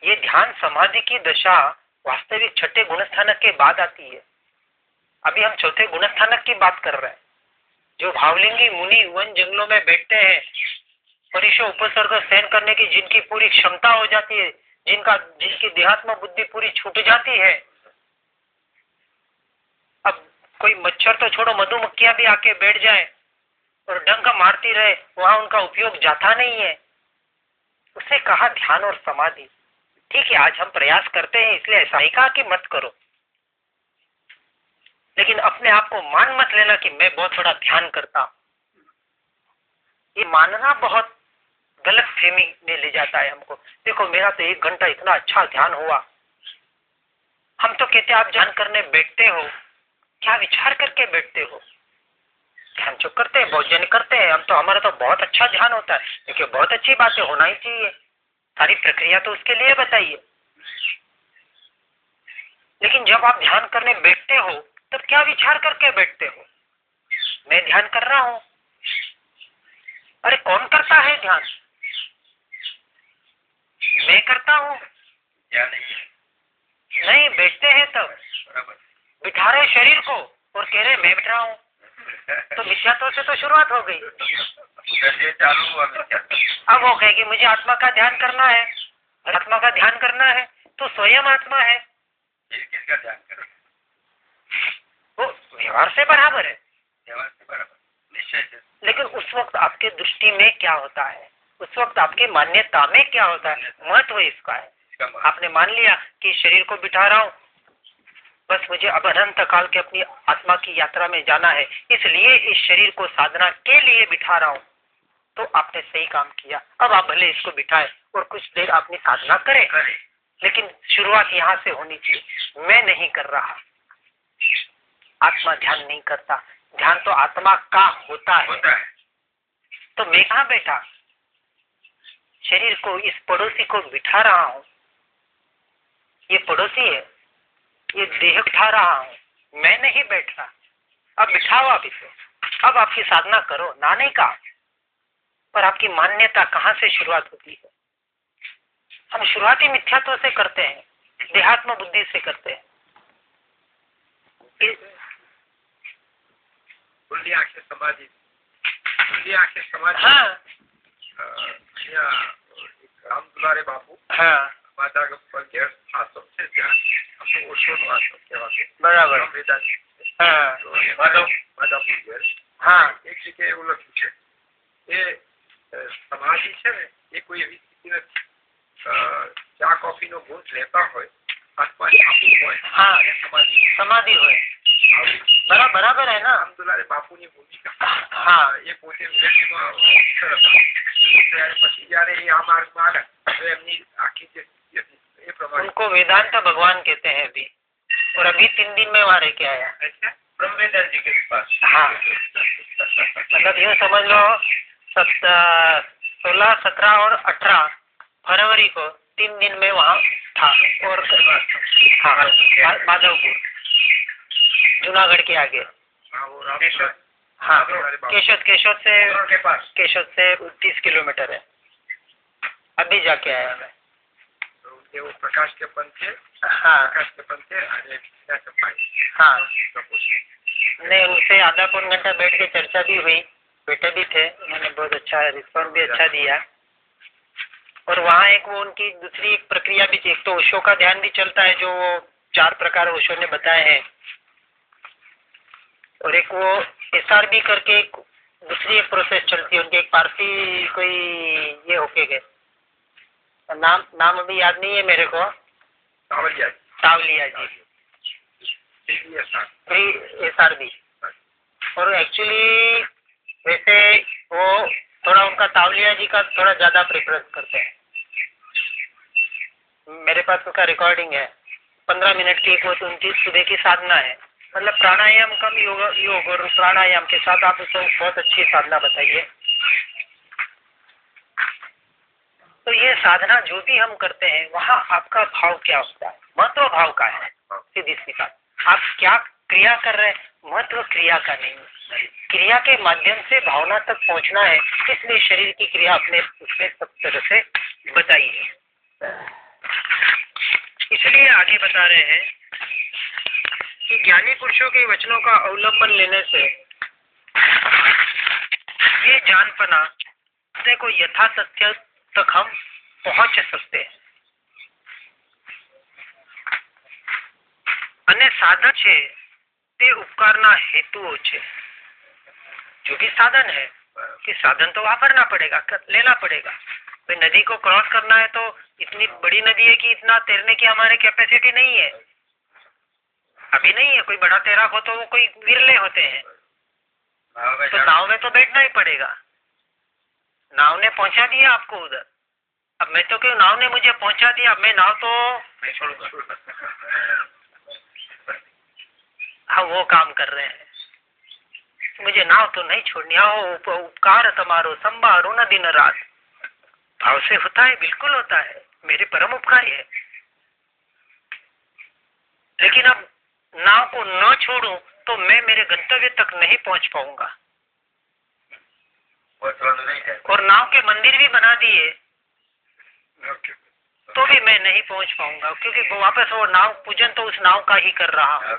ये ध्यान समाधि की दशा वास्तविक छठे गुणस्थानक के बाद आती है। अभी हम चौथे गुणस्थानक की बात कर रहे हैं। जो भावलिंगी मुनि वन जंगलों में बैठते हैं, परिशो उपसर्ग सहन करने की जिनकी पूरी क्षमता हो जाती है, जिनकी देहात्म बुद्धि पूरी छूट जाती है। अब कोई मच्छर तो छोड़ो, मधुमक्खियां भी आके बैठ जाए और डंक मारती रहे, वहां उनका उपयोग जाता नहीं है। उसे कहा ध्यान और समाधि। ठीक है, आज हम प्रयास करते हैं, इसलिए ऐसा ही कहा कि मत करो, लेकिन अपने आप को मान मत लेना कि मैं बहुत बड़ा ध्यान करता हूं। ये मानना बहुत गलत फहमी में ले जाता है हमको। देखो मेरा तो 1 घंटा इतना अच्छा ध्यान हुआ। हम तो कहते आप ध्यान करने बैठते हो, क्या विचार करके बैठते हो? ध्यान जो करते हैं, बहुत जन करते हैं, हम तो हमारा तो बहुत अच्छा ध्यान होता है। देखिए बहुत अच्छी बात है, होना ही चाहिए, सारी प्रक्रिया तो उसके लिए बताइए। लेकिन जब आप ध्यान करने बैठते हो तब क्या विचार करके बैठते हो? मैं ध्यान कर रहा हूं। अरे कौन करता है ध्यान? मैं करता हूं। नहीं, बैठते हैं तब बिठा रहे शरीर को और कह रहे मैं बैठ रहा हूं, तो मिथ्यात्व से तो शुरुआत हो गई। अब वो कहे कि मुझे आत्मा का ध्यान करना है, आत्मा का ध्यान करना है, तो स्वयं आत्मा है, किसका ध्यान करें? वो व्यवहार से बराबर है। निश्चय से। लेकिन उस वक्त आपके दृष्टि में क्या होता है, उस वक्त आपकी मान्यता में क्या होता है, महत्व इसका है। आपने मान लिया कि शरीर को बिठा रहा हूँ, बस मुझे अब अनंत काल के अपनी आत्मा की यात्रा में जाना है, इसलिए इस शरीर को साधना के लिए बिठा रहा हूँ, तो आपने सही काम किया। अब आप भले इसको बिठाए और कुछ देर अपनी साधना करें, लेकिन शुरुआत यहाँ से होनी चाहिए। मैं नहीं कर रहा, आत्मा ध्यान नहीं करता, ध्यान तो आत्मा का होता है। तो मैं कहाँ बैठा, शरीर को, इस पड़ोसी को बिठा रहा हूँ, ये पड़ोसी है, ये देह उठा रहा हूँ, मैं नहीं बैठ रहा। अब बिठाओ आप इसे, अब आपकी साधना करो, ना नहीं कहा, पर आपकी मान्यता कहाँ से शुरुआत होती है। हम शुरुआती मिथ्यात्व से करते हैं, देहात्म बुद्धि से करते हैं। समाधि हाँ, राम दुलारे बापू हाँ, બરાબર, હા, એક જગ્યાએ એવું લખ્યું છે એ સમાધિ છે ને એ કોઈ એવી સ્થિતિ નથી, ચા કોફી નો ગુંજ લેતા હોય, આસપાસ આપવું હોય, હા, સમાધિ સમાધિ હોય, બરાબર है ना। રામ દુલારે બાપુની ભૂમિકા, હા, એ પોતે વિદેશીમાં ઓફિસર હતા, ત્યારે પછી જયારે એ આ માર્ગમાં આવ્યા તો એમની આખી જે સ્થિતિ હતી એ પ્રમાણે उनको वेदांत भगवान कहते हैं अभी, और अभी 3 दिन में वहाँ रह के आया। ब्रह्मवेदांत जी के पास। हाँ, मतलब यूँ समझ लो 16, 17 और 18 फरवरी को 3 दिन में वहाँ था। और हाँ, माधवपुर, जूनागढ़ के आगे। हाँ, केशोद से 30 किलोमीटर है। अभी जाके आया मैं। वो प्रकाश के पंथ, हाँ, प्रकाश के पंथ हाँ, नहीं, उनसे आधा पौन घंटा बैठ के चर्चा भी हुई, बेटे भी थे, उन्होंने बहुत अच्छा रिस्पॉन्स भी अच्छा दिया। और वहाँ एक वो उनकी दूसरी एक प्रक्रिया भी थी, एक तो ओशो का ध्यान भी चलता है, जो वो 4 प्रकार ओशो ने बताए हैं, और एक वो SRB करके एक दूसरी एक प्रोसेस चलती है उनकी, एक पारसी कोई ये होके गए, नाम अभी याद नहीं है मेरे को, तावलिया जी, SRB। और एक्चुअली वैसे वो थोड़ा उनका तावलिया जी का थोड़ा ज्यादा प्रेफरेंस करते हैं। मेरे पास उसका रिकॉर्डिंग है, 15 मिनट की एक वो तो उनकी सुबह की साधना है, मतलब प्राणायाम कम योग और प्राणायाम के साथ आप उसको बहुत अच्छी साधना बताइए। तो ये साधना जो भी हम करते हैं वहाँ आपका भाव क्या होता है, महत्व भाव का है। सीधी सी बात, आप क्या क्रिया कर रहे हैं, महत्व क्रिया का नहीं, क्रिया के माध्यम से भावना तक पहुँचना है। इसलिए शरीर की क्रिया अपने उसमें सब तरह से बताइए। इसलिए आगे बता रहे हैं कि ज्ञानी पुरुषों के वचनों का अवलंबन लेने से ये जानपना को यथा तथ्य तक हम पहुंच सकते हैं। અને સાધન છે તે ઉપકારના હેતુઓ છે। जो भी साधन है कि साधन तो वापरना पड़ेगा, लेना पड़ेगा। भाई नदी को क्रॉस करना है तो इतनी बड़ी नदी है कि इतना तैरने की हमारे कैपेसिटी नहीं है, अभी नहीं है। कोई बड़ा तैराक हो तो वो कोई विरले होते हैं, तो नाव में तो बैठना ही पड़ेगा। नाव ने पहुंचा दिया आपको उधर, अब मैं तो क्यों, नाव ने मुझे पहुंचा दिया, अब मैं नाव तो छोड़ूंगा। हाँ, वो काम कर रहे हैं, मुझे नाव तो नहीं छोड़नी। आओ उपकार तुम्हारो संभारो न दिन रात, भाव से होता है, बिल्कुल होता है, मेरे परम उपकारी है। लेकिन अब नाव को न छोड़ूं तो मैं मेरे गंतव्य तक नहीं पहुंच पाऊंगा। और नाव के मंदिर भी बना दिए तो भी मैं नहीं पहुंच पाऊंगा, क्योंकि वापस वो नाव पूजन तो उस नाव का ही कर रहा हूँ।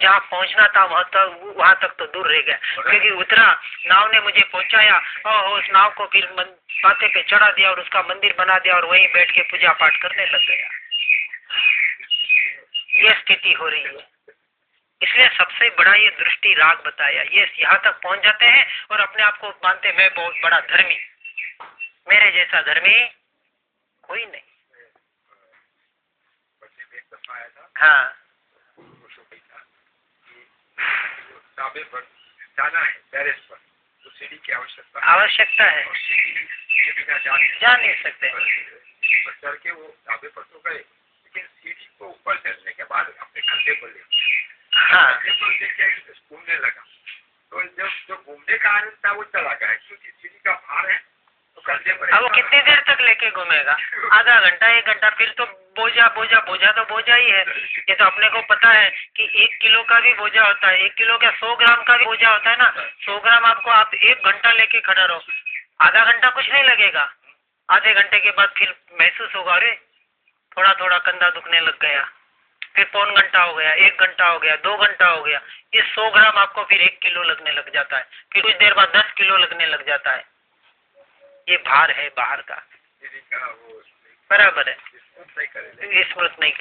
जहाँ पहुंचना था वहां तक तो दूर रह गया, क्योंकि उतरा, नाव ने मुझे पहुंचाया और उस नाव को फिर माथे पे चढ़ा दिया और उसका मंदिर बना दिया और वहीं बैठ के पूजा पाठ करने लग गया। यह स्थिति हो रही है। इसलिए सबसे बड़ा ये दृष्टि राग बताया। ये यहाँ तक पहुंच जाते हैं और अपने आप को मानते मैं बहुत बड़ा धर्मी, मेरे जैसा धर्मी कोई नहीं। हाँ पर जाना है टेरेस पर, तो सीढ़ी की आवश्यकता है, के बिना जा नहीं सकते। चढ़ के वो ढाबे पर तो गए, लेकिन सीढ़ी को ऊपर चढ़ने के बाद अपने कंधे पर ले, हाँ घूमने लगा। तो जो घूमने का आनंद था वो चला गया, क्योंकि सीढ़ी का भार है तो कंधे पर। अब वो कितनी देर तक लेके घूमेगा? आधा घंटा 1 घंटा, फिर तो बोझा बोझा बोझा तो बोझा ही है। ये तो अपने को पता है कि 1 किलो का भी बोझा होता है, 1 किलो का 100 ग्राम का भी बोझा होता है ना। 100 ग्राम आपको आप 1 घंटा लेके खड़ा रहो, आधा घंटा कुछ नहीं लगेगा, आधे घंटे के बाद फिर महसूस होगा अरे थोड़ा थोड़ा कंधा दुखने लग गया, फिर पौन घंटा हो गया, 1 घंटा हो गया, 2 घंटा हो गया। ये 100 ग्राम आपको फिर 1 किलो लगने लग जाता है, फिर कुछ देर बाद 10 किलो लगने लग जाता है। ये भार है बाहर का, बराबर है, स्मृत नहीं।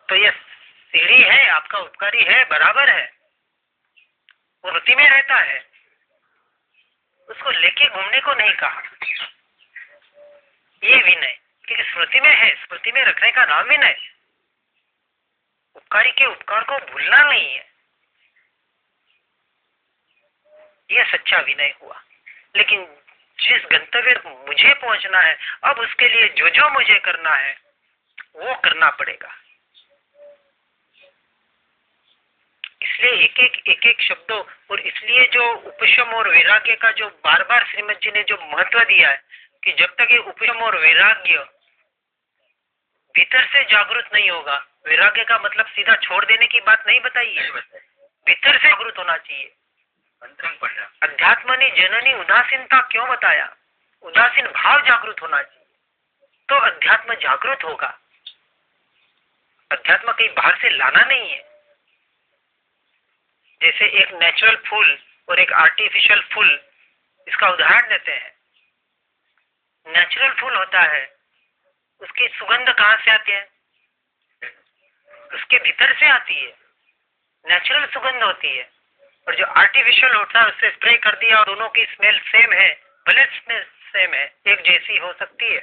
तो ये सीढ़ी है, आपका उपकारी है, बराबर है, वृत्ति में रहता है, उसको लेके घूमने को नहीं कहा। ये विनय, क्योंकि स्मृति में है, स्मृति में रखने का नाम विनय। उपकारी के उपकार को भूलना नहीं है, यह सच्चा विनय हुआ। लेकिन जिस गंतव्य मुझे पहुंचना है, अब उसके लिए जो जो मुझे करना है वो करना पड़ेगा। इसलिए एक एक शब्दों, और इसलिए जो उपशम और वैराग्य का जो बार बार श्रीमद जी ने जो महत्व दिया है कि जब तक ये उपशम और वैराग्य भीतर से जागृत नहीं होगा, वैराग्य का मतलब सीधा छोड़ देने की बात नहीं बताई है, भीतर से जागृत होना चाहिए। अध्यात्म ने जननी उदासीनता क्यों बताया? उदासीन भाव जागृत होना चाहिए, तो अध्यात्म जागृत होगा। अध्यात्म कहीं बाहर से लाना नहीं है। जैसे एक नेचुरल फूल और एक आर्टिफिशियल फूल, इसका उदाहरण देते हैं। नेचुरल फूल होता है, उसकी सुगंध कहाँ से आती है? उसके भीतर से आती है, नेचुरल सुगंध होती है। और जो आर्टिफिशियल होता है उससे स्प्रे कर दिया और दोनों की स्मेल सेम है, भले स्मेल सेम है, एक जैसी हो सकती है,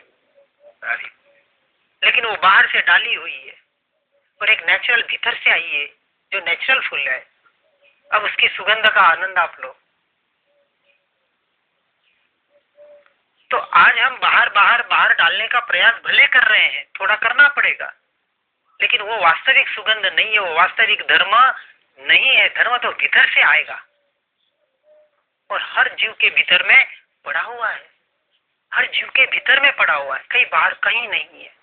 लेकिन वो बाहर से डाली हुई है, और एक नेचुरल भीतर से आई है जो नेचुरल फूल है। अब उसकी सुगंध का आनंद आप लो। तो आज हम बाहर डालने का प्रयास भले कर रहे हैं, थोड़ा करना पड़ेगा, लेकिन वो वास्तविक सुगंध नहीं है, वो वास्तविक धर्म नहीं है। धर्म तो भीतर से आएगा, और हर जीव के भीतर में पड़ा हुआ है, हर जीव के भीतर में पड़ा हुआ है, कहीं बाहर कहीं नहीं है।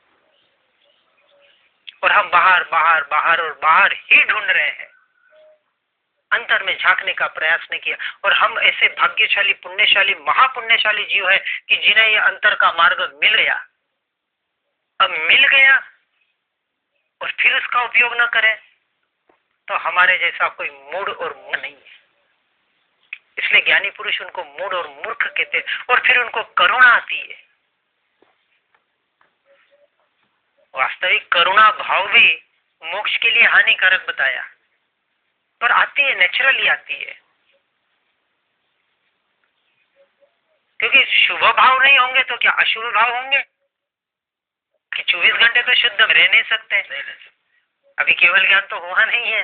और हम बाहर ही ढूंढ रहे हैं, अंतर में झांकने का प्रयास नहीं किया। और हम ऐसे भाग्यशाली, पुण्यशाली, महापुण्यशाली जीव है कि जिन्हें यह अंतर का मार्ग मिल गया। अब मिल गया और फिर उसका उपयोग न करें तो हमारे जैसा कोई मूढ़ और मूर्ख नहीं है। इसलिए ज्ञानी पुरुष उनको मूढ़ और मूर्ख कहते हैं, और फिर उनको करुणा आती है। वास्तविक करुणा भाव भी मोक्ष के लिए हानिकारक बताया, पर आती है, नेचुरली आती है। क्योंकि शुभ भाव नहीं होंगे तो क्या अशुभ भाव होंगे? कि 24 घंटे तो शुद्ध रह नहीं सकते। अभी केवल ज्ञान तो हुआ नहीं है,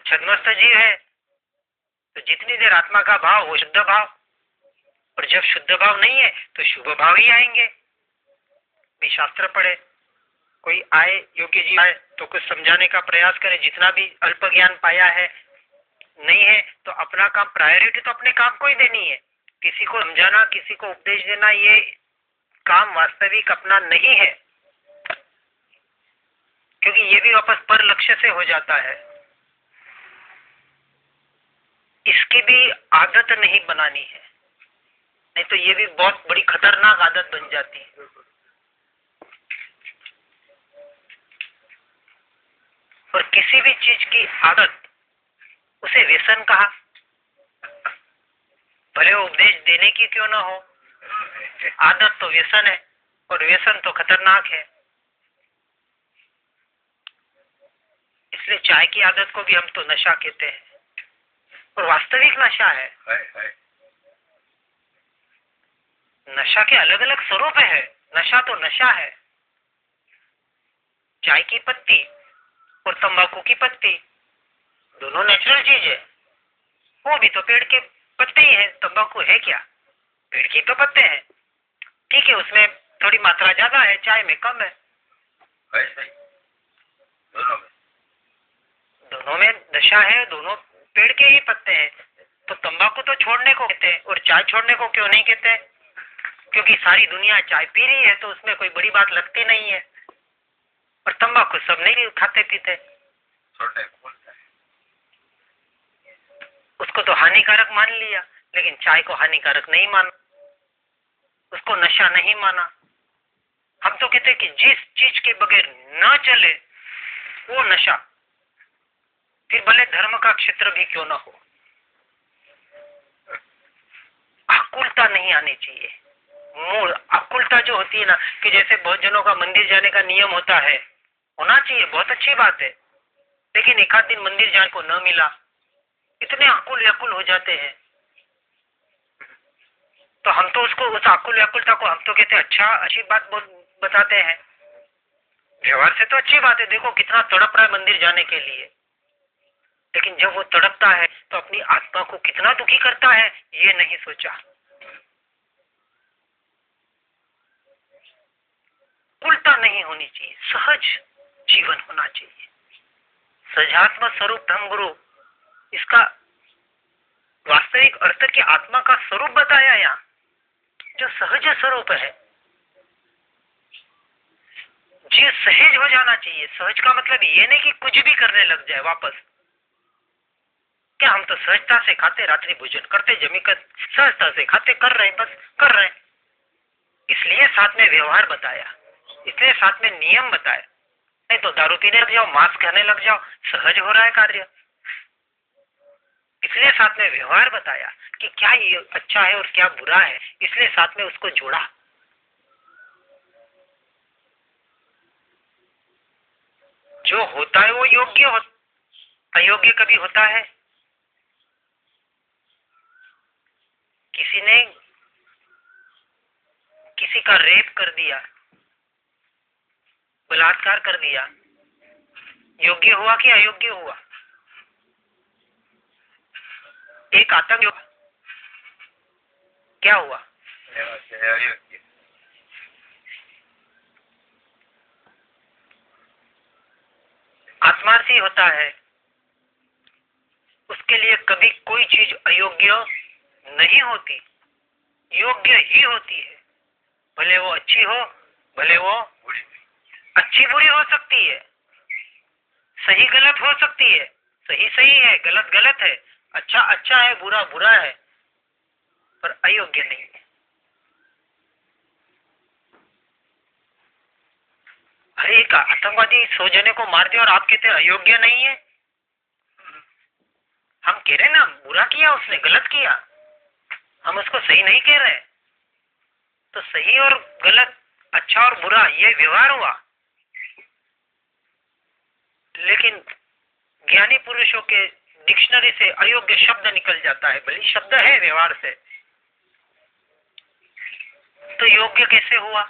छद्मस्त जीव है, तो जितनी देर आत्मा का भाव वो शुद्ध भाव, और जब शुद्ध भाव नहीं है तो शुभ भाव ही आएंगे। भी शास्त्र पढ़े, कोई आए, योग्य जी आए तो कुछ समझाने का प्रयास करे, जितना भी अल्प ज्ञान पाया है, नहीं है तो अपना काम, प्रायोरिटी तो अपने काम को ही देनी है। किसी को समझाना, किसी को उपदेश देना, ये काम वास्तविक अपना नहीं है, क्योंकि ये भी वापस पर लक्ष्य से हो जाता है। इसकी भी आदत नहीं बनानी है, नहीं तो ये भी बहुत बड़ी खतरनाक आदत बन जाती है। और किसी भी चीज की आदत, उसे व्यसन कहा, भले उपदेश देने की क्यों ना हो, आदत तो व्यसन है, और व्यसन तो खतरनाक है। इसलिए चाय की आदत को भी हम तो नशा कहते हैं, और वास्तविक नशा है। नशा के अलग अलग स्वरूप है, नशा तो नशा है। चाय की पत्ती और तंबाकू की पत्ती दोनों नेचुरल चीज है, वो भी तो पेड़ के पत्ते ही है। तंबाकू है क्या? पेड़ के तो पत्ते हैं, ठीक है, उसमें थोड़ी मात्रा ज्यादा है, चाय में कम है। दोनों में नशा है, दोनों पेड़ के ही पत्ते हैं। तो तंबाकू तो छोड़ने को कहते हैं, और चाय छोड़ने को क्यों नहीं कहते? क्योंकि सारी दुनिया चाय पी रही है, तो उसमें कोई बड़ी बात लगती नहीं है। और तंबाकू सब नहीं खाते पीते, उसको तो हानिकारक मान लिया, लेकिन चाय को हानिकारक नहीं माना, उसको नशा नहीं माना। हम तो कहते हैं कि जिस चीज के बगैर न चले वो नशा, फिर भले धर्म का क्षेत्र भी क्यों ना हो। आकुलता नहीं आनी चाहिए। मूल आकुलता जो होती है ना, कि जैसे बहुत जनों का मंदिर जाने का नियम होता है, होना चाहिए, बहुत अच्छी बात है, लेकिन एक आध दिन मंदिर जाने को न मिला, इतने आकुल व्याकुल हो जाते हैं। तो हम तो उसको, उस आकुल व्याकुलता को हम तो कहते हैं अच्छा, अच्छी बात बताते हैं। व्यवहार से तो अच्छी बात है, देखो कितना तड़प रहा है मंदिर जाने के लिए, लेकिन जब वो तड़पता है तो अपनी आत्मा को कितना दुखी करता है ये नहीं सोचा। उल्टा नहीं होनी चाहिए, सहज जीवन होना चाहिए। सजात्म स्वरूप धम्मगुरु, इसका वास्तविक अर्थ की आत्मा का स्वरूप बताया यहाँ, जो सहज स्वरूप है, जी सहज हो जाना चाहिए। सहज का मतलब ये नहीं कि कुछ भी करने लग जाए वापस। क्या हम तो सहजता से खाते, रात्रि भोजन करते, जमी कर सहजता से खाते, कर रहे, बस कर रहे। इसलिए साथ में व्यवहार बताया, इसलिए साथ में नियम बताया। नहीं तो दारू पीने लग जाओ, मांस खाने लग जाओ, सहज हो रहा है कार्य। इसलिए साथ में व्यवहार बताया कि क्या ये अच्छा है और क्या बुरा है, इसलिए साथ में उसको जोड़ा। जो होता है वो योग्य हो, अयोग्य कभी होता है? किसी ने किसी का रेप कर दिया, बलात्कार कर दिया, योग्य हुआ कि अयोग्य हुआ? एक आतंक क्या हुआ? आत्मार्थी होता है, उसके लिए कभी कोई चीज अयोग्य नहीं होती, योग्य ही होती है। भले वो अच्छी हो, भले वो अच्छी बुरी हो सकती है, सही गलत हो सकती है, सही सही है, गलत गलत है, अच्छा अच्छा है, बुरा बुरा है, पर अयोग्य नहीं है। अरे एक आतंकवादी 100 जने को मार दिया और आप कहते हैं अयोग्य नहीं है। हम कह रहे ना बुरा किया उसने, गलत किया, हम उसको सही नहीं कह रहे। तो सही और गलत, अच्छा और बुरा, ये व्यवहार हुआ। लेकिन ज्ञानी पुरुषों के डिक्शनरी से अयोग्य शब्द निकल जाता है, भले शब्द है व्यवहार से, तो योग्य कैसे हुआ?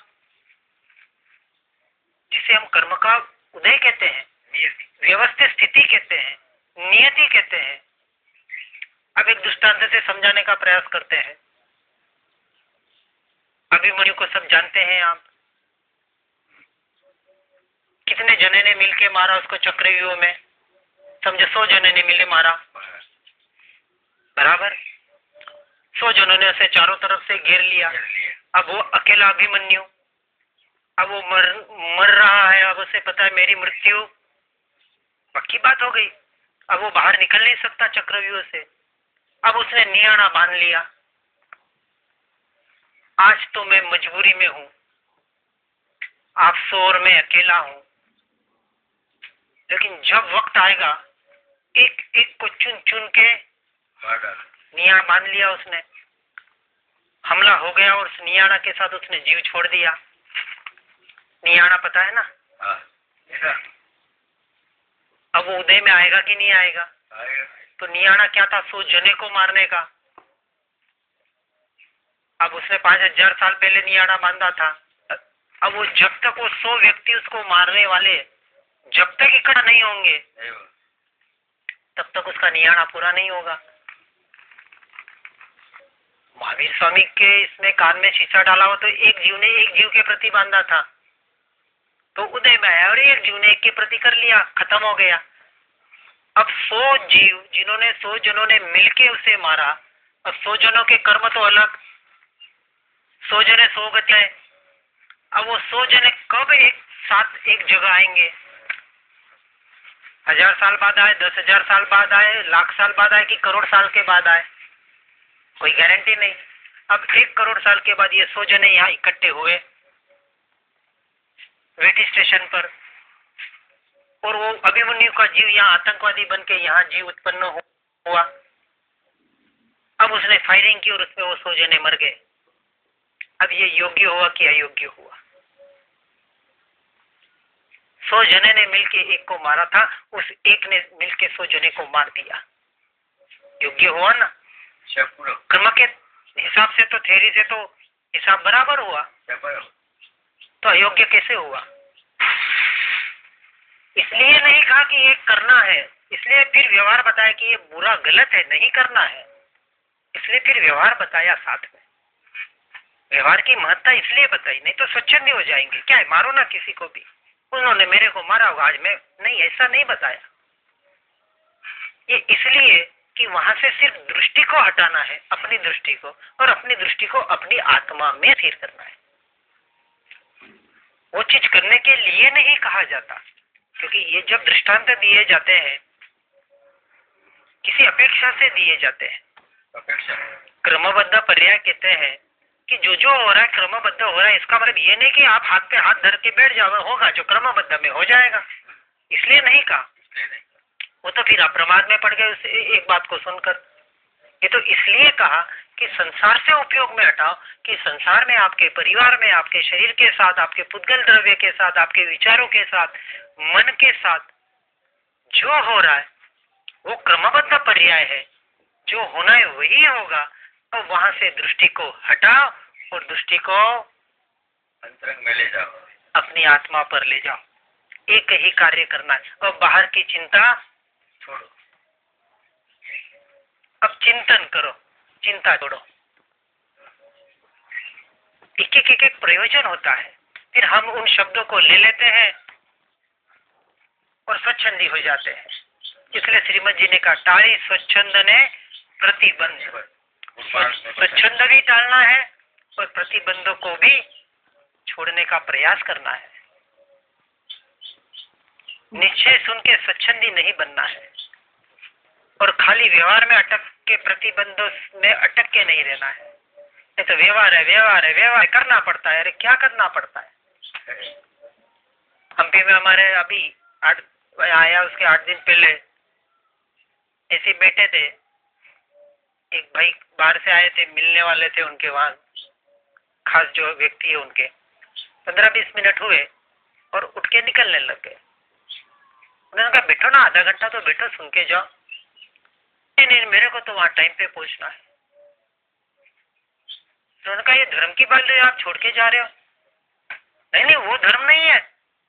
जिसे हम कर्म का उदय कहते हैं, व्यवस्थित स्थिति कहते हैं, नियति कहते हैं। अब एक दृष्टांत से समझाने का प्रयास करते हैं। अभिमन्यु को सब जानते हैं आप, कितने जने ने मिलके मारा उसको चक्रव्यूह में? समझो 100 जने ने मिले मारा, बराबर 100 जनों ने उसे चारों तरफ से घेर लिया। अब वो अकेला अभिमन्यु, अब वो मर रहा है, अब उसे पता है मेरी मृत्यु पक्की बात हो गई। अब वो बाहर निकल नहीं सकता चक्रव्यूह से। अब उसने नियाणा बांध लिया, आज तो मैं मजबूरी में हूं, आप 100 और मैं अकेला हूं, लेकिन जब वक्त आएगा एक एक को चुन चुन के नियाणा बांध लिया उसने। हमला हो गया और उस नियाणा के साथ उसने जीव छोड़ दिया। नियाणा पता है ना? अब वो उदय में आएगा कि नहीं आएगा? तो नियाणा क्या था? 100 जने को मारने का। अब उसने 5000 साल पहले नियाणा बांधा था। अब वो जब तक वो 100 व्यक्ति उसको मारने वाले जब तक इकट्ठा नहीं होंगे तब तक उसका नियाणा पूरा नहीं होगा। महावीर स्वामी के इसमें कान में शीशा डाला हुआ, तो एक जीव ने एक जीव के प्रति बांधा था, तो उदय में आया और एक जीव ने एक के प्रति कर लिया, खत्म हो गया। अब 100 जीव जिन्होंने 100 जनों ने मिलके उसे मारा, अब 100 जनों के कर्म तो अलग, 100 जने 100 गति है। अब वो 100 जने कब एक साथ एक जगह आएंगे? 1000 साल बाद आए, 10,000 साल बाद आए, लाख साल बाद आए कि करोड़ साल के बाद आए? कोई गारंटी नहीं। अब 1 करोड़ साल के बाद ये 100 जने यहाँ इकट्ठे हुए वेटी स्टेशन पर, और वो अभिमन्यु का जीव यहाँ आतंकवादी बन के यहाँ जीव उत्पन्न हुआ। अब उसने फायरिंग की और उसमें वो 100 जने मर गए। अब ये योग्य हुआ कि अयोग्य हुआ? 100 जने ने मिलके एक को मारा था, उस एक ने मिलके 100 जने को मार दिया, योग्य हुआ ना? कर्म के हिसाब से तो, थ्योरी से तो हिसाब बराबर हुआ, तो अयोग्य कैसे हुआ? इसलिए नहीं कहा कि ये करना है, इसलिए फिर व्यवहार बताया कि ये बुरा गलत है, नहीं करना है, इसलिए फिर व्यवहार बताया साथ में। व्यवहार की महत्ता इसलिए बताई, नहीं तो स्वच्छंदी हो जाएंगे। क्या है, मारो ना किसी को भी, उन्होंने मेरे को मारा होगा आज मैं नहीं, ऐसा नहीं बताया। ये इसलिए कि वहां से सिर्फ दृष्टि को हटाना है, अपनी दृष्टि को, और अपनी दृष्टि को अपनी आत्मा में स्थिर करना है। वो चीज करने के लिए नहीं कहा जाता, क्योंकि ये जब दृष्टांत दिए जाते हैं किसी अपेक्षा से दिए जाते हैं। क्रमबद्ध पर्याय कहते हैं कि जो जो हो रहा है क्रमबद्ध हो रहा है, इसका मतलब ये नहीं कि आप हाथ पे हाथ धर के बैठ जाओ, होगा जो क्रमबद्ध में हो जाएगा, इसलिए नहीं कहा। वो तो फिर अप्रमाद में पड़ गए उस एक बात को सुनकर। ये तो इसलिए कहा कि संसार से उपयोग में हटाओ, कि संसार में आपके परिवार में, आपके शरीर के साथ, आपके पुद्गल द्रव्य के साथ, आपके विचारों के साथ, मन के साथ जो हो रहा है वो क्रमबद्ध पर्याय है, जो होना है वही होगा। तो वहां से दृष्टि को हटाओ और दृष्टि को अंतरंग में ले जाओ, अपनी आत्मा पर ले जाओ। एक ही कार्य करना है, और बाहर की चिंता छोड़ो। अब चिंतन करो, चिंता छोड़ो। एक प्रयोजन होता है, फिर हम उन शब्दों को ले लेते हैं और स्वच्छंदी हो जाते हैं। इसलिए श्रीमद जी ने कहा, टाली स्वच्छंद ने प्रतिबंध। स्वच्छंद भी टालना है और प्रतिबंधों को भी छोड़ने का प्रयास करना है। निश्चय सुन के स्वच्छंदी नहीं बनना है, और खाली व्यवहार में अटक के, प्रतिबंधों में अटक के नहीं रहना है। नहीं तो व्यवहार है, व्यवहार है, व्यवहार करना पड़ता है। अरे क्या करना पड़ता है? हम्पी में हमारे अभी आया, उसके 8 दिन पहले ऐसे बैठे थे, एक भाई बाहर से आए थे, मिलने वाले थे उनके, वहां खास जो व्यक्ति है उनके। 15-20 मिनट हुए और उठ के निकलने लग गए। उन्होंने कहा बैठो ना, आधा घंटा तो बैठो, सुन के जाओ। नहीं, मेरे को तो वहां टाइम पे पहुंचना है। उन्होंने कहा ये धर्म की बात है, आप छोड़ के जा रहे हो। नहीं, वो धर्म नहीं है।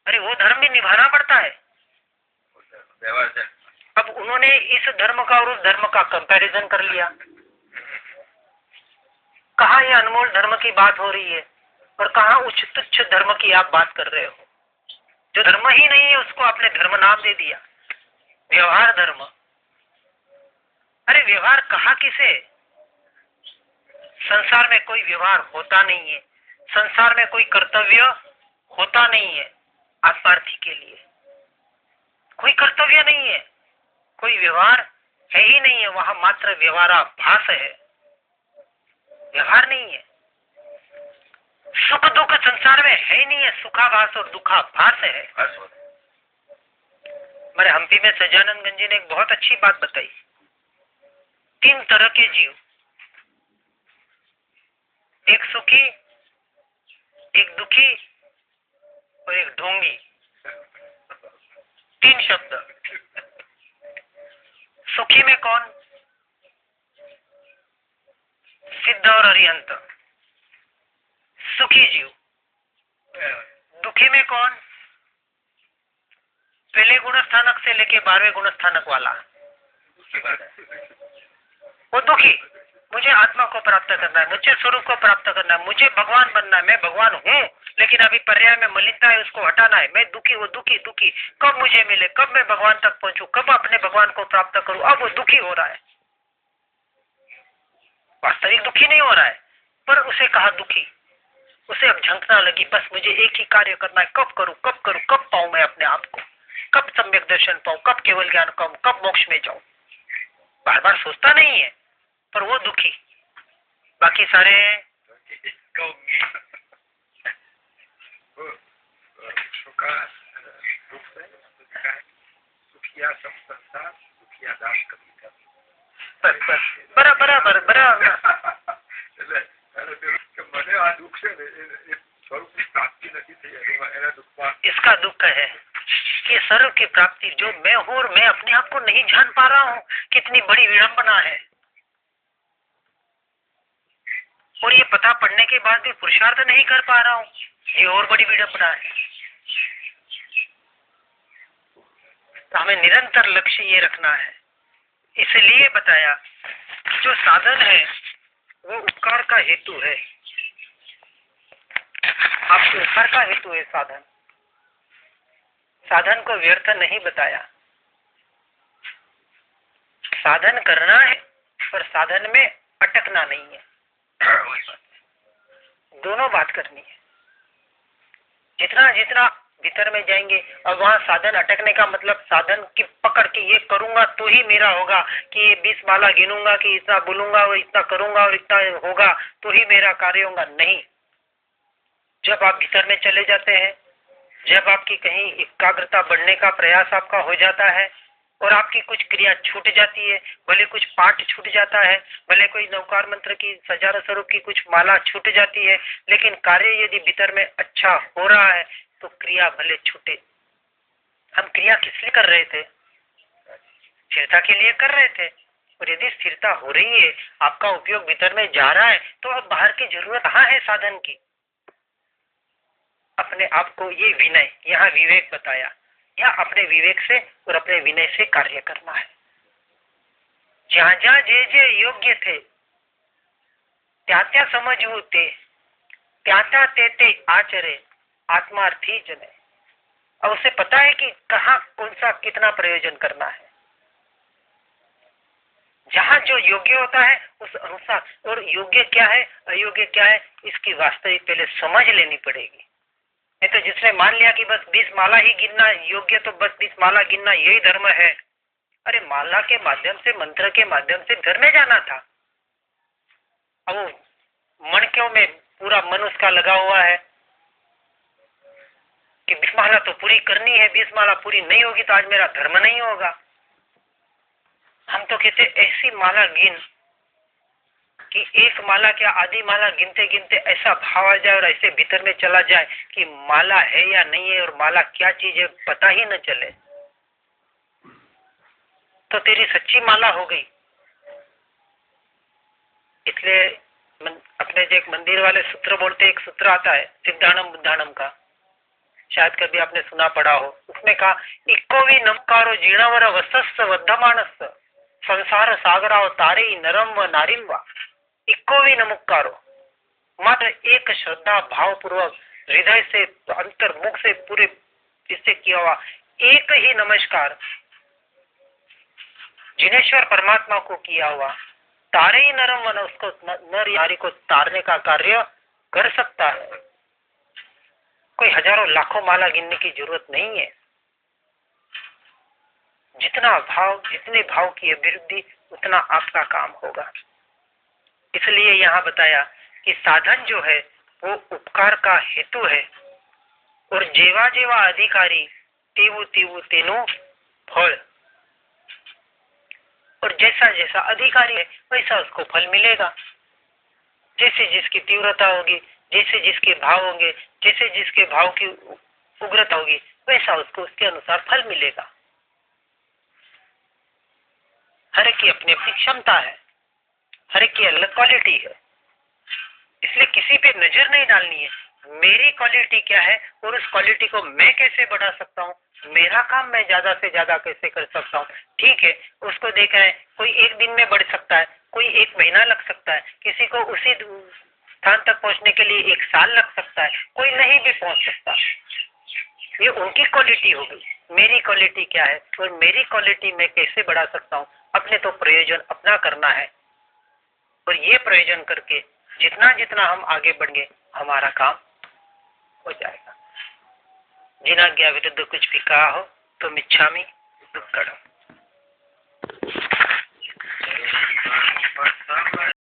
अरे वो धर्म भी निभाना पड़ता है। अब उन्होंने इस धर्म का और उस धर्म का कंपैरिजन कर लिया। कहाँ ये अनमोल धर्म की बात हो रही है और कहाँ उच्च तुच्छ धर्म की आप बात कर रहे हो। जो धर्म ही नहीं है उसको आपने धर्म नाम दे दिया, व्यवहार धर्म। अरे व्यवहार कहा किसे? संसार में कोई व्यवहार होता नहीं है, संसार में कोई कर्तव्य होता नहीं है। आत्मार्थी के लिए कोई कर्तव्य नहीं है, कोई व्यवहार है ही नहीं है। वहां मात्र व्यवहाराभास है, व्यवहार नहीं है। सुख दुख संसार में है ही नहीं है, सुखाभास और दुखाभास है। हमारे हम्पी में सजानंद गंज जी ने एक बहुत अच्छी बात बताई। 3 तरह के जीव, एक सुखी, एक दुखी और एक ढोंगी। तीन शब्द। सुखी में कौन? सिद्ध और अरिहंत, सुखी जीव। दुखी में कौन? पहले गुणस्थानक से लेके 12वें गुणस्थानक वाला, वो दुखी। मुझे आत्मा को प्राप्त करना है, मुझे स्वरूप को प्राप्त करना है, मुझे भगवान बनना है, मैं भगवान हूँ, लेकिन अभी पर्याय में मलिनता है, उसको हटाना है। मैं दुखी, वो दुखी। दुखी कब मुझे मिले, कब मैं भगवान तक पहुंचूं, कब अपने भगवान को प्राप्त करूं, अब वो दुखी हो रहा है। वास्तविक दुखी नहीं हो रहा है, पर उसे कहा दुखी। उसे अब झंकना लगी, बस मुझे एक ही कार्य करना है, कब करूं, कब करूं, कब पाऊं मैं अपने आप को, कब सम्यक दर्शन पाऊं, कब केवल ज्ञान पाऊं, कब मोक्ष में जाऊं। बार बार सोचता नहीं है, पर वो दुखी। बाकी सारे बराबर बराबर। इसका दुख है कि स्वरूप की प्राप्ति जो मैं हूँ और मैं अपने आप को नहीं जान पा रहा हूँ, कितनी बड़ी विडंबना है। और ये पता पड़ने के बाद भी पुरुषार्थ नहीं कर पा रहा हूँ, ये और बड़ी विडंबना है। तो हमें निरंतर लक्ष्य ये रखना है। इसलिए बताया जो साधन है वो उपकार का हेतु है, आपके उपकार का हेतु है साधन। साधन को व्यर्थ नहीं बताया। साधन करना है पर साधन में अटकना नहीं है। दोनों बात करनी है। जितना जितना भीतर में जाएंगे, और वहां साधन अटकने का मतलब साधन की पकड़ के ये करूंगा तो ही मेरा होगा, कि ये 20 माला गिनूंगा, कि इतना बोलूंगा और इतना करूंगा और इतना होगा तो ही मेरा कार्य होगा। नहीं, जब आप भीतर में चले जाते हैं, जब आपकी कहीं एकाग्रता बढ़ने का प्रयास आपका हो जाता है और आपकी कुछ क्रिया छूट जाती है, भले कुछ पाठ छूट जाता है, भले कोई नवकार मंत्र की सजार स्वरूप की कुछ माला छूट जाती है, लेकिन कार्य यदि भीतर में अच्छा हो रहा है तो क्रिया भले छूटे। हम क्रिया किस लिए कर रहे थे? स्थिरता के लिए कर रहे थे। और यदि स्थिरता हो रही है, आपका उपयोग भीतर में जा रहा है, तो अब बाहर की जरूरत कहाँ है साधन की? अपने आप को ये विनय, यहाँ विवेक बताया, या अपने विवेक से और अपने विनय से कार्य करना है। जहाँ जहाँ जे जे योग्य थे त्या त्या समझવું ते, त्या त्या ते ते आचरे, आत्मार्थी जने। अब उसे पता है कि कहाँ कौन सा कितना प्रयोजन करना है। जहाँ जो योग्य होता है उस अनुसार, और योग्य क्या है अयोग्य क्या है इसकी वास्तविक पहले समझ लेनी पड़ेगी। नहीं तो जिसने मान लिया कि बस 20 माला ही गिनना योग्य, तो बस 20 माला गिनना यही धर्म है। अरे माला के माध्यम से, मंत्र के माध्यम से घर में जाना था। अब मणक्यों में पूरा मन उसका लगा हुआ है कि 20 माला तो पूरी करनी है, 20 माला पूरी नहीं होगी तो आज मेरा धर्म नहीं होगा। हम तो कहते ऐसी माला गिन कि एक माला क्या आधी माला गिनते गिनते ऐसा भाव आ जाए और ऐसे भीतर में चला जाए कि माला है या नहीं है और माला क्या चीज है पता ही न चले, तो तेरी सच्ची माला हो गई। इसलिए अपने जो एक मंदिर वाले सूत्र बोलते, एक सूत्र आता है सिद्धाणम बुद्धाणम का, शायद कभी आपने सुना पड़ा हो। उसमें कहा इक्को भी नमकारो जीर्णवर वसस्स वद्धमानस्स संसार सागराव तारे नरम व नारिम वा। इक्को भी नमकारो, मात्र एक श्रद्धा भाव पूर्वक हृदय से अंतर मुख से पूरे इससे किया हुआ एक ही नमस्कार जिनेश्वर परमात्मा को किया हुआ, तारे ही नरम वन, उसको नर नारी को तारने का कार्य कर सकता है। कोई हजारों लाखों माला गिनने की जरूरत नहीं है। जितना भाव, जितने भाव की अभिवृद्धि उतना आपका काम होगा। इसलिए यहाँ बताया कि साधन जो है वो उपकार का हेतु है, और जेवा जेवा अधिकारी तेवु तेवु तेनु फल, और जैसा जैसा अधिकारी है वैसा उसको फल मिलेगा। जैसे जिसकी तीव्रता होगी, जैसे जिसके भाव होंगे, जैसे जिसके भाव की उग्रता होगी, वैसा उसको उसके अनुसार फल मिलेगा। हर एक की अपनी अपनी क्षमता है, हर एक की अलग क्वालिटी है, इसलिए किसी पे नजर नहीं डालनी है। मेरी क्वालिटी क्या है और उस क्वालिटी को मैं कैसे बढ़ा सकता हूँ, मेरा काम मैं ज्यादा से ज्यादा कैसे कर सकता हूँ। ठीक है, उसको देखा है, कोई एक दिन में बढ़ सकता है, कोई एक महीना लग सकता है, किसी को उसी स्थान तक पहुंचने के लिए 1 साल लग सकता है, कोई नहीं भी पहुंच सकता। ये उनकी क्वालिटी होगी, मेरी क्वालिटी क्या है और मेरी क्वालिटी मैं कैसे बढ़ा सकता हूँ। अपने तो प्रयोजन अपना करना है और ये प्रयोजन करके जितना जितना हम आगे बढ़ेंगे हमारा काम हो जाएगा। जिना ज्ञा विरुद्ध कुछ भी कहा हो तो मिच्छामि दुक्कड़म।